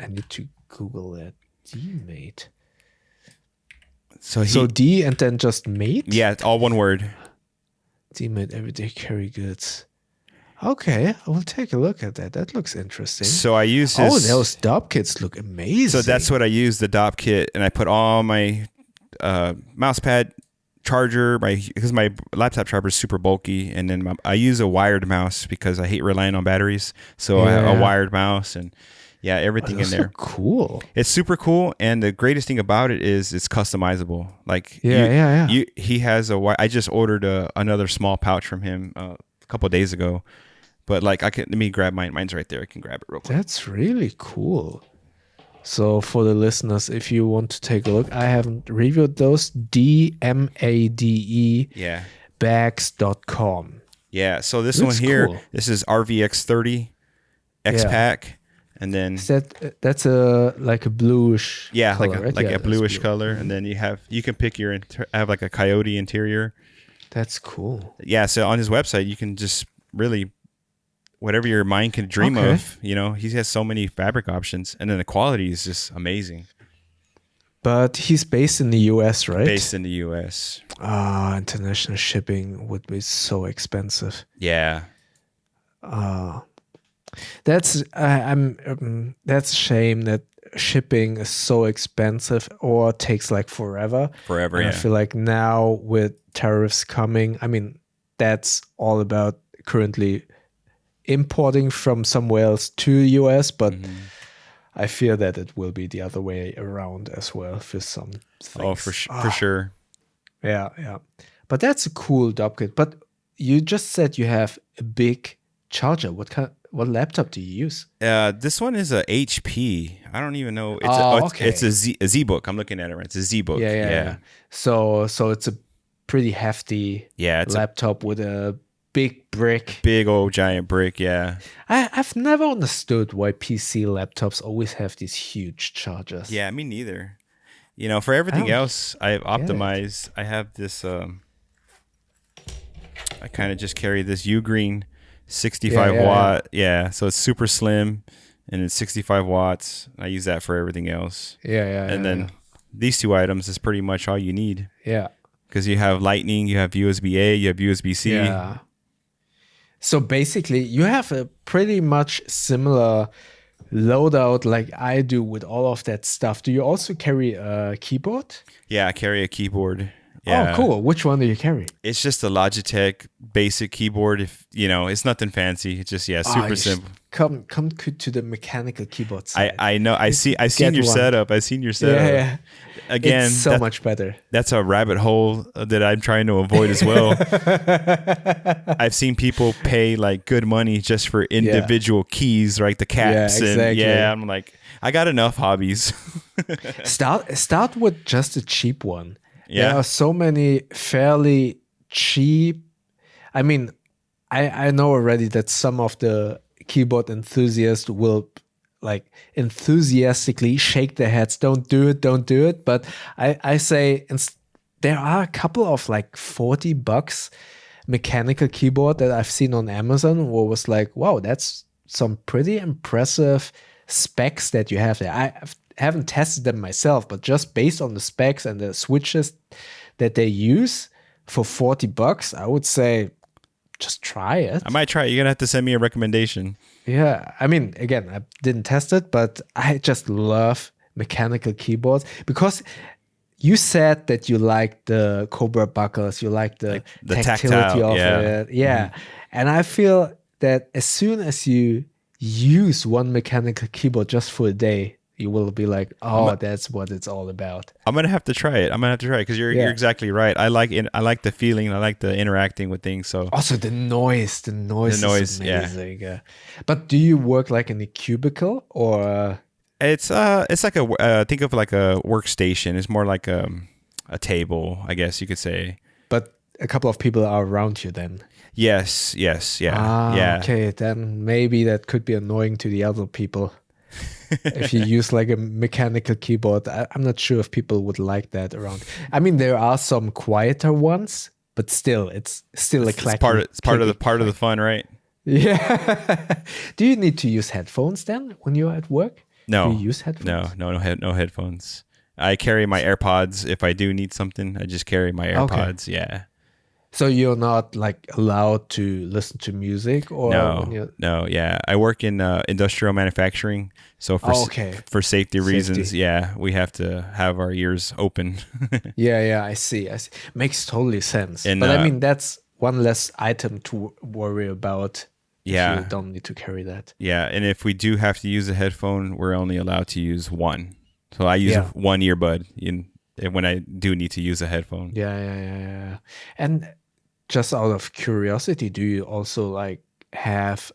I need to Google that. D-Made. So D and then just made? Yeah, it's all one word. D-Made Everyday Carry Goods. Okay, I will take a look at that. That looks interesting. So I use this. Oh, those DOP kits look amazing. So that's what I use, the DOP kit, and I put all my mouse pad, charger, because my laptop charger is super bulky, and then I use a wired mouse because I hate relying on batteries. So I have a wired mouse and everything in there. Cool. It's super cool, and the greatest thing about it is it's customizable. Like he has I just ordered another small pouch from him a couple of days ago. But let me grab mine. Mine's right there. I can grab it real quick. That's really cool. So for the listeners, if you want to take a look, I haven't reviewed those. DMADE bags.com. Yeah. So this one Looks here, cool. this is RVX30 X Yeah. Pack, and then Is that's a like a bluish yeah, color, right? like Yeah, a that's bluish blue. color, and then you can pick your have like a coyote interior. That's cool. Yeah. So on his website, you can just really whatever your mind can dream Okay. of. He has so many fabric options, and then the quality is just amazing. But he's based in the US, right? Based in the U.S. Ah, international shipping would be so expensive. Yeah. That's a shame that shipping is so expensive or takes like forever. Forever, And I yeah. feel like now with tariffs coming, I mean, that's all about currently importing from somewhere else to US, but I fear that it will be the other way around as well for some things. Oh, for sure. Yeah, yeah. But that's a cool dock kit. But you just said you have a big charger. What laptop do you use? This one is a HP. I don't even know. Okay. It's a ZBook. I'm looking at it right. It's a ZBook. Yeah. So it's a pretty hefty Yeah, it's a laptop with a big brick. big old giant brick. Yeah. I've never understood why PC laptops always have these huge chargers. Yeah, me neither. For everything don't else, I've optimized. I have this. I kind of just carry this Ugreen 65 Yeah. watt. Yeah, so it's super slim, and it's 65 watts. I use that for everything else. Yeah. And then these two items is pretty much all you need Yeah. because you have Lightning, you have USB-A, you have USB-C. Yeah. So basically, you have a pretty much similar loadout like I do with all of that stuff. Do you also carry a keyboard? Yeah, I carry a keyboard. Yeah. Oh, cool. Which one do you carry? It's just a Logitech basic keyboard. It's nothing fancy. It's just super simple. Come to the mechanical keyboard side. I know. I've seen your one. setup. I've seen your setup. Yeah. Again, It's so much better. That's a rabbit hole that I'm trying to avoid as well. I've seen people pay like good money just for individual keys, right? The caps. Yeah, exactly. And I'm like, I got enough hobbies. Start with just a cheap one. Yeah. There are so many fairly cheap. I mean, I know already that some of the keyboard enthusiasts will like enthusiastically shake their heads. Don't do it. But I say there are a couple of like $40 mechanical keyboard that I've seen on Amazon where it was like, wow, that's some pretty impressive specs that you have there. I haven't tested them myself, but just based on the specs and the switches that they use for $40, I would say just try it. I might try it. You're going to have to send me a recommendation. Yeah. I mean, again, I didn't test it, but I just love mechanical keyboards because you said that you like the Cobra buckles, you like the tactility of it. Yeah. Mm-hmm. And I feel that as soon as you use one mechanical keyboard just for a day, you will be like, oh, that's what it's all about. I'm gonna have to try it. Because you're exactly right. I like it. I like the feeling. I like the interacting with things. So also the noise. The noise is amazing. Yeah. But do you work like in a cubicle or? It's like think of like a workstation. It's more like a table, I guess you could say. But a couple of people are around you then. Yes, yeah. Okay, then maybe that could be annoying to the other people. If you use like a mechanical keyboard, I'm not sure if people would like that around. I mean, there are some quieter ones, but still, it's still a clacky. It's part of the fun, right? Yeah. Do you need to use headphones then when you're at work? No. Do you use headphones? No headphones. I carry my AirPods if I do need something. I just carry my AirPods. Okay. Yeah. So you're not like allowed to listen to music or no. Yeah, I work in industrial manufacturing, so for safety reasons, we have to have our ears open. Yeah, I see. Makes totally sense. But I mean, that's one less item to worry about. Yeah, if you don't need to carry that. Yeah, and if we do have to use a headphone, we're only allowed to use one. So I use one earbud when I do need to use a headphone. Yeah. And just out of curiosity, do you also like have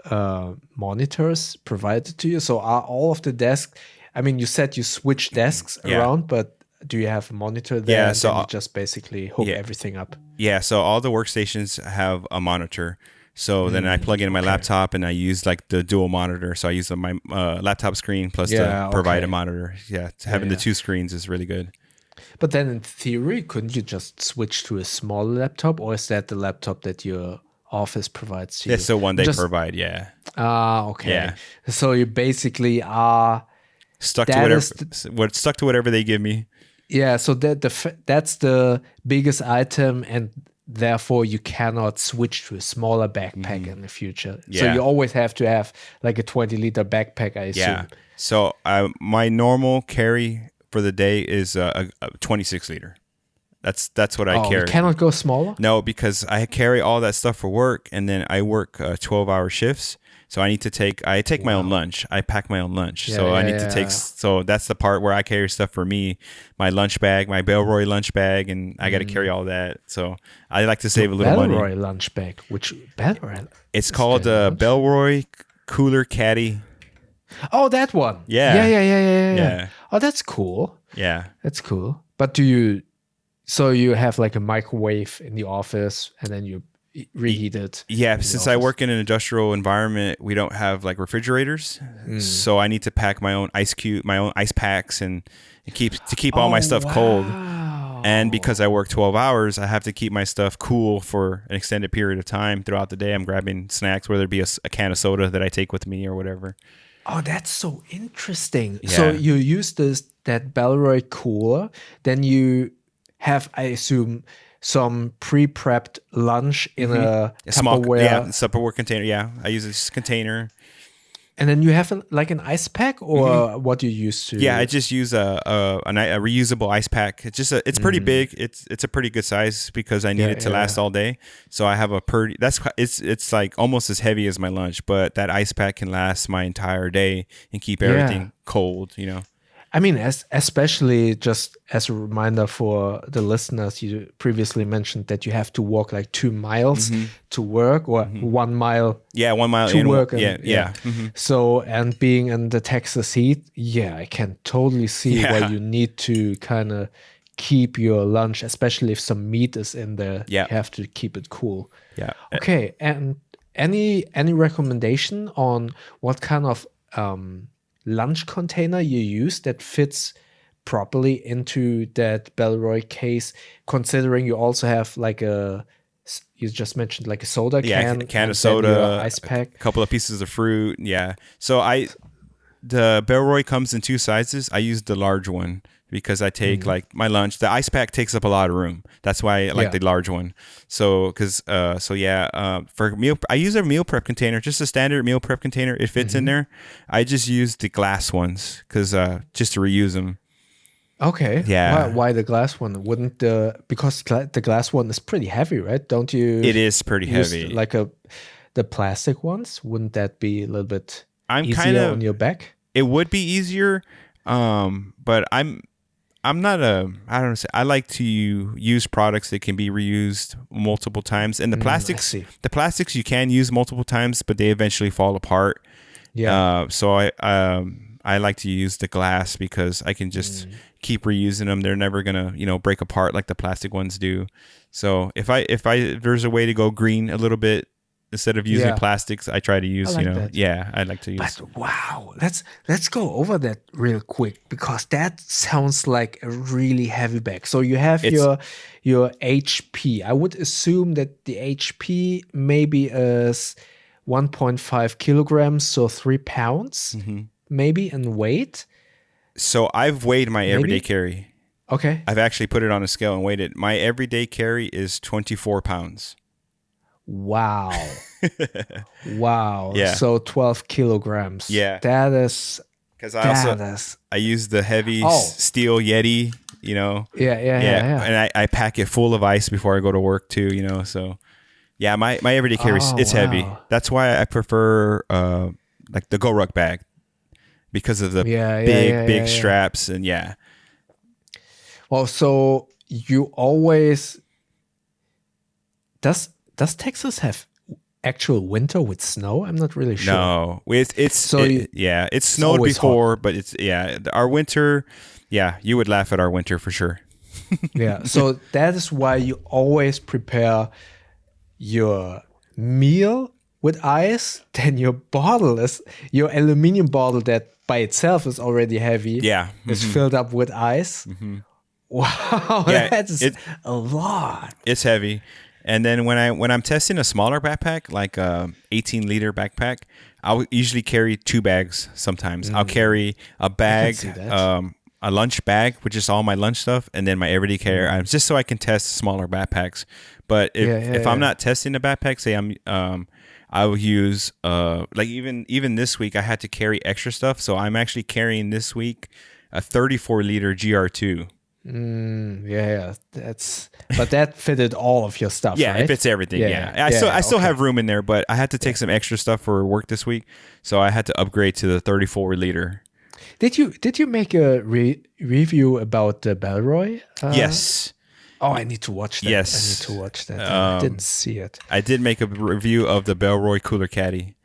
monitors provided to you? So are all of the desks, I mean, you said you switch desks around, but do you have a monitor there? Yeah, so you just basically hook everything up? Yeah, so all the workstations have a monitor. So then I plug in my Okay. laptop and I use like the dual monitor. So I use my laptop screen plus Yeah, the provided okay. monitor. Yeah, having the Yeah. two screens is really good. But then in theory, couldn't you just switch to a smaller laptop, or is that the laptop that your office provides to That's you? the one I'm they just provide. Yeah, okay. yeah. So you basically are Stuck to that whatever. is the, Stuck to whatever they give me. yeah, so that's the biggest item, and therefore you cannot switch to a smaller backpack in the future. So Yeah. you always have to have like a 20-liter backpack, I Yeah. assume. So my normal carry for the day is a 26 liter. That's what I Oh, you carry. cannot go smaller? No, because I carry all that stuff for work, and then I work 12-hour shifts. So I take my own lunch. I pack my own lunch. Yeah, So I yeah, need to take. yeah. So that's the part where I carry stuff for me, my lunch bag, my Belroy lunch bag, and I got to carry all that. So I like to save a little money. Belroy lunch bag. Which Belroy? It's called the Belroy Cooler Caddy. Oh, that one. Yeah. Yeah. Yeah. Oh, that's cool. Yeah. That's cool. But so you have like a microwave in the office and then you reheat it? Yeah, in the since I office? work in an industrial environment, we don't have like refrigerators, so I need to pack my own my own ice packs, and keep all my stuff cold. Wow. And because I work 12 hours, I have to keep my stuff cool for an extended period of time throughout the day. I'm grabbing snacks, whether it be a can of soda that I take with me or whatever. Oh, that's so interesting. So Yeah. you use that Belroy cooler, then you have, I assume, some pre-prepped lunch in a A small, Tupperware, Tupperware container. Yeah, I use this container. and then you have like an ice pack, or what do you use to? Yeah, I just use a reusable ice pack. It's pretty big. It's a pretty good size because I need it to last all day. So I have it's like almost as heavy as my lunch, but that ice pack can last my entire day and keep everything cold. I mean, especially just as a reminder for the listeners, you previously mentioned that you have to walk like 2 miles to work, or 1 mile Yeah, 1 mile to in. work. Yeah. So, and being in the Texas heat, I can totally see why you need to kind of keep your lunch, especially if some meat is in there. Yeah. You have to keep it cool. Yeah. Okay, and any recommendation on what kind of lunch container you use that fits properly into that Belroy case, considering you also have like you just mentioned like a soda can, can and of soda, then your ice pack. a couple of pieces of fruit. Yeah. So the Belroy comes in 2 sizes. I use the large one because I take like my lunch. The ice pack takes up a lot of room. That's why I like the large one. So, for meal, I use a meal prep container, just a standard meal prep container. It fits in there. I just use the glass ones because just to reuse them. Okay. Yeah. Why the glass one? Wouldn't because the glass one is pretty heavy, right? Don't you? It is pretty use heavy. Like the plastic ones. Wouldn't that be a little bit I'm easier kind of on your back? It would be easier, but I'm not I don't know. I like to use products that can be reused multiple times. And the plastics you can use multiple times, but they eventually fall apart. Yeah. So I like to use the glass because I can just keep reusing them. They're never gonna break apart like the plastic ones do. So if there's a way to go green a little bit, instead of using plastics, I try to use, that. I'd like to use. But wow, let's go over that real quick, because that sounds like a really heavy bag. So you have your HP. I would assume that the HP maybe is 1.5 kilograms, so 3 pounds, maybe in weight. So I've weighed my everyday carry. Okay. I've actually put it on a scale and weighed it. My everyday carry is 24 pounds. Wow. Wow. Yeah. So 12 kilograms. Yeah. That is. Because I use the heavy steel Yeti, Yeah. And I pack it full of ice before I go to work too, so yeah, my everyday carry it's heavy. That's why I prefer like the Go Ruck bag, because of the big straps and Well, so you always does Texas have actual winter with snow? I'm not really sure. No, it's snowed before, but it's our winter. Yeah, you would laugh at our winter for sure. Yeah, so that is why you always prepare your meal with ice, then your aluminum bottle that by itself is already heavy. Yeah. Is filled up with ice. Wow, Yeah, that's a lot. It's heavy. And then when I'm testing a smaller backpack, like a 18-liter backpack, I'll usually carry 2 bags sometimes. I'll carry a bag, see that. a lunch bag, which is all my lunch stuff, and then my everyday carry items, just so I can test smaller backpacks. But if I'm not testing a backpack, say I will use like even this week I had to carry extra stuff, so I'm actually carrying this week a 34-liter GR2. But that fitted all of your stuff. Yeah, right? it fits everything. Yeah. I still have room in there, but I had to take some extra stuff for work this week, so I had to upgrade to the 34-liter. Did you make a review about the Bellroy? Yes. Oh, I need to watch that. Yes. I need to watch that. I didn't see it. I did make a review of the Bellroy Cooler Caddy,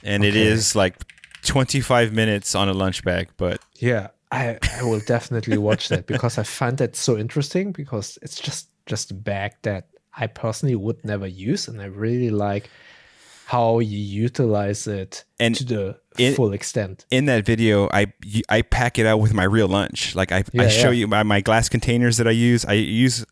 and it is like 25 minutes on a lunch bag, but yeah, I will definitely watch that because I find that so interesting because it's just a bag that I personally would never use, and I really like how you utilize it to the full extent. In that video, I pack it out with my real lunch. Like I show you my glass containers that I use.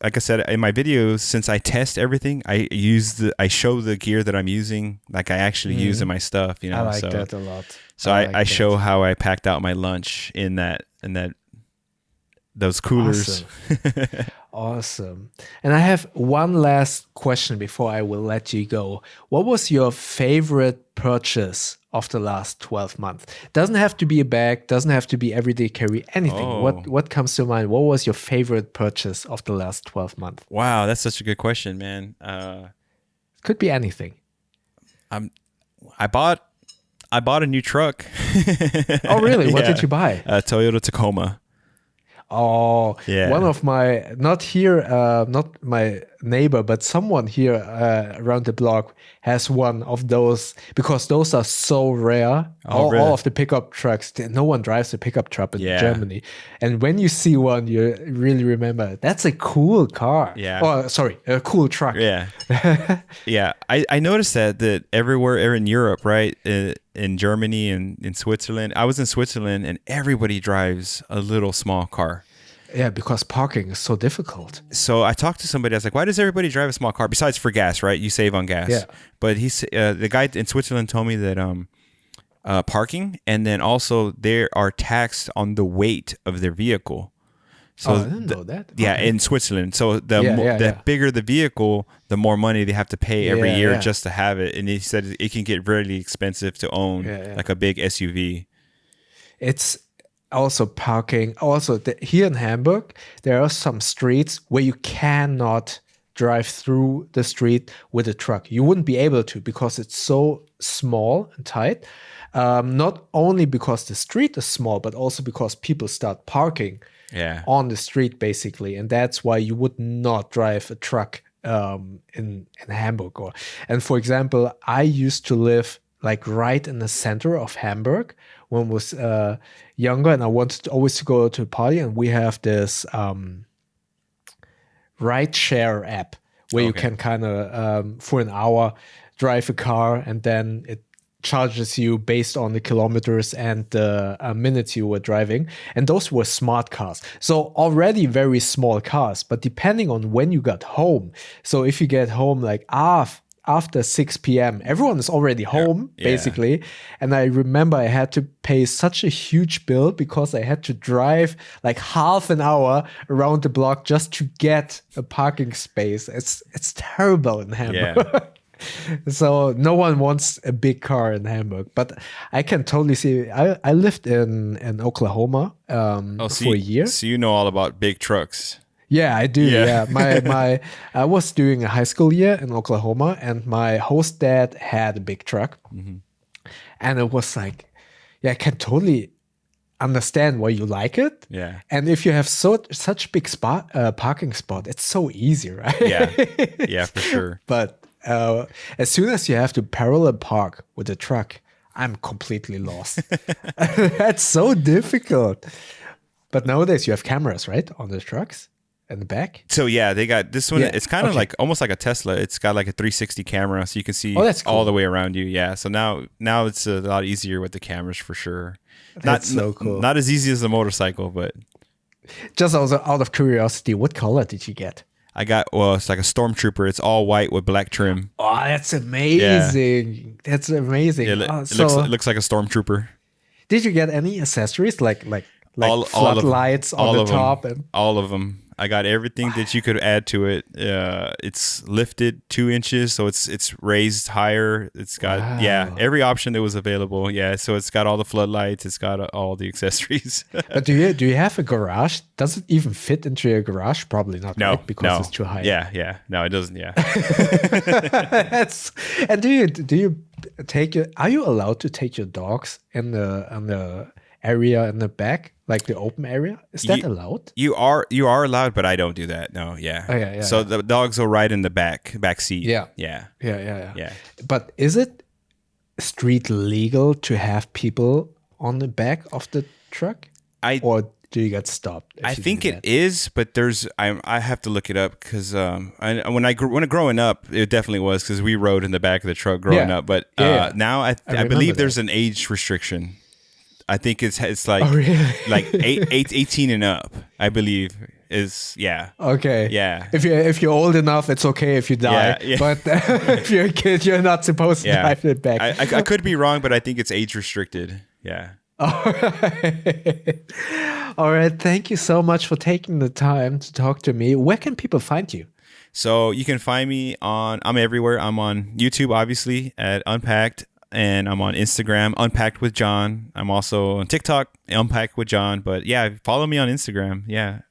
Like I said in my videos, since I test everything, I show the gear that I'm using, like I actually use in my stuff. You know, I like that a lot. So I show how I packed out my lunch in those coolers. Awesome. Awesome. And I have one last question before I will let you go. What was your favorite purchase of the last 12 months? Doesn't have to be a bag, doesn't have to be everyday carry, anything. What comes to mind? What was your favorite purchase of the last 12 months? Wow, that's such a good question, man. Could be anything. I bought a new truck. Oh, really? What did you buy? A Toyota Tacoma. Oh, yeah. One of my, not my neighbor, but someone here around the block has one of those because those are so rare. Really? All of the pickup trucks, no one drives a pickup truck in Germany. And when you see one, you really remember that's a cool car. Yeah. Oh, sorry, a cool truck. Yeah. Yeah. I noticed that everywhere in Europe, right? In Germany and in Switzerland. I was in Switzerland and everybody drives a little small car. Yeah, because parking is so difficult. So I talked to somebody. I was like, why does everybody drive a small car? Besides for gas, right? You save on gas. Yeah. But the guy in Switzerland told me that parking, and then also they are taxed on the weight of their vehicle. So I didn't know that. Yeah, in Switzerland. So the bigger the vehicle, the more money they have to pay every year just to have it. And he said it can get really expensive to own like a big SUV. It's also parking. Also, here in Hamburg, there are some streets where you cannot drive through the street with a truck. You wouldn't be able to because it's so small and tight. Not only because the street is small, but also because people start parking on the street, basically. And that's why you would not drive a truck in Hamburg. And for example, I used to live like right in the center of Hamburg when I was younger, and I wanted always to go to a party. And we have this ride share app where you can kind of for an hour drive a car, and then it charges you based on the kilometers and the minutes you were driving. And those were smart cars. So already very small cars, but depending on when you got home. So if you get home like after 6 p.m., everyone is already home, basically. And I remember I had to pay such a huge bill because I had to drive like half an hour around the block just to get a parking space. It's terrible in Hamburg. Yeah. So no one wants a big car in Hamburg, but I can totally see. I lived in Oklahoma for a year. So you know all about big trucks. Yeah, I do. Yeah, my I was doing a high school year in Oklahoma, and my host dad had a big truck, and it was like, I can totally understand why you like it. Yeah, and if you have such big parking spot, it's so easy, right? Yeah, for sure. But as soon as you have to parallel park with a truck, I'm completely lost. That's so difficult. But nowadays you have cameras, right, on the trucks? in the back? So yeah, they got this one. Yeah, It's kind of okay. like almost like a Tesla. It's got like a 360 camera, so you can see Oh, that's cool. all the way around you. Yeah. So now it's a lot easier with the cameras for sure. That's so cool. Not as easy as the motorcycle, but Just also out of curiosity, what color did you get? I got it's like a stormtrooper. It's all white with black trim. Oh, that's amazing. That's amazing. Yeah, Oh, it looks like a stormtrooper. did you get any accessories like All of floodlights them. on All the of them. top? And All of them. I got everything that you could add to it. It's lifted 2 inches, so it's raised higher. It's got every option that was available. Yeah, so it's got all the floodlights. It's got all the accessories. But do you have a garage? Does it even fit into your garage? Probably not. No, right? Because it's too high. Yeah. No, it doesn't. Yeah. And do you take your? Are you allowed to take your dogs in the area in the back, like the open area? Is that allowed? You are allowed, but I don't do that. No, yeah. Oh, yeah. So the dogs will ride in the back seat. Yeah. Yeah. But is it street legal to have people on the back of the truck? Or do you get stopped? I think it is, but I have to look it up because when growing up, it definitely was because we rode in the back of the truck growing up. But now I believe there's an age restriction. I think it's like like 18 and up. I believe is okay. Yeah. If you're old enough, it's okay if you die. Yeah. But if you're a kid, you're not supposed to dive in the back. I could be wrong, but I think it's age restricted. Yeah. All right. Thank you so much for taking the time to talk to me. Where can people find you? So you can find me I'm everywhere. I'm on YouTube, obviously, at Unpacked. And I'm on Instagram, Unpacked with John. I'm also on TikTok, Unpacked with John. But yeah, follow me on Instagram. Yeah.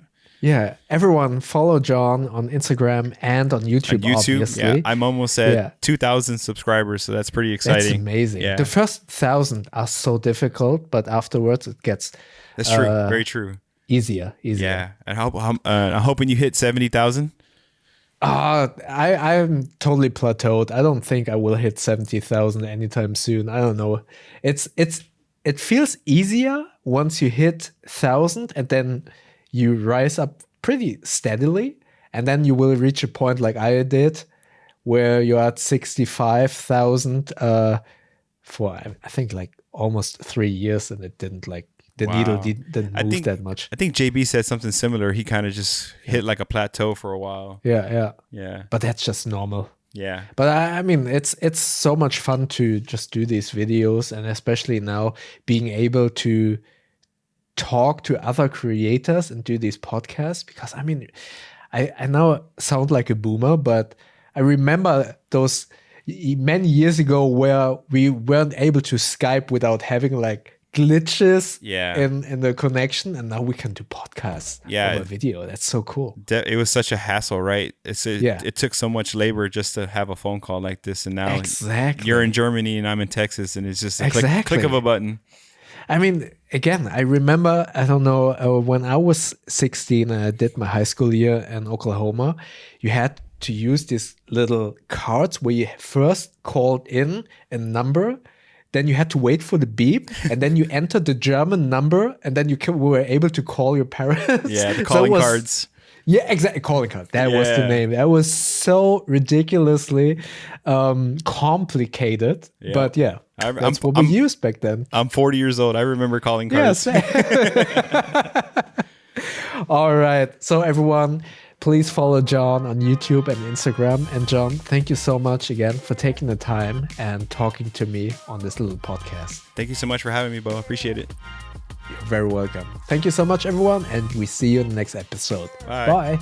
Yeah. Everyone follow John on Instagram and on YouTube, obviously. Yeah. I'm almost at 2,000 subscribers, so that's pretty exciting. That's amazing. Yeah. The first 1,000 are so difficult, but afterwards it gets That's true. Very true. Easier. Yeah. And I'm hoping you hit 70,000. I'm totally plateaued. I don't think I will hit 70,000 anytime soon. I don't know. It feels easier once you hit 1,000 and then you rise up pretty steadily, and then you will reach a point like I did where you're at 65,000 for I think like almost 3 years, and it didn't like the needle didn't move that much. I think JB said something similar. He kind of just hit like a plateau for a while. Yeah. But that's just normal. Yeah. But I mean, it's so much fun to just do these videos, and especially now being able to talk to other creators and do these podcasts, because I mean, I now sound like a boomer, but I remember those many years ago where we weren't able to Skype without having like glitches in the connection, and now we can do podcasts over video. That's so cool. It was such a hassle, right? It took so much labor just to have a phone call like this, and now you're in Germany and I'm in Texas, and it's just a click of a button. I mean, again, I remember, I don't know, when I was 16 and I did my high school year in Oklahoma, you had to use these little cards where you first called in a number, then you had to wait for the beep, and then you entered the German number, and then you were able to call your parents. Yeah, the calling cards. Yeah, exactly. Calling card. That was the name. That was so ridiculously complicated. Yeah. But yeah, that's what we used back then. I'm 40 years old. I remember calling cards. Yes. All right. So everyone, please follow John on YouTube and Instagram. And John, thank you so much again for taking the time and talking to me on this little podcast. Thank you so much for having me, Bo. Appreciate it. You're very welcome. Thank you so much, everyone. And we see you in the next episode. Bye. Bye.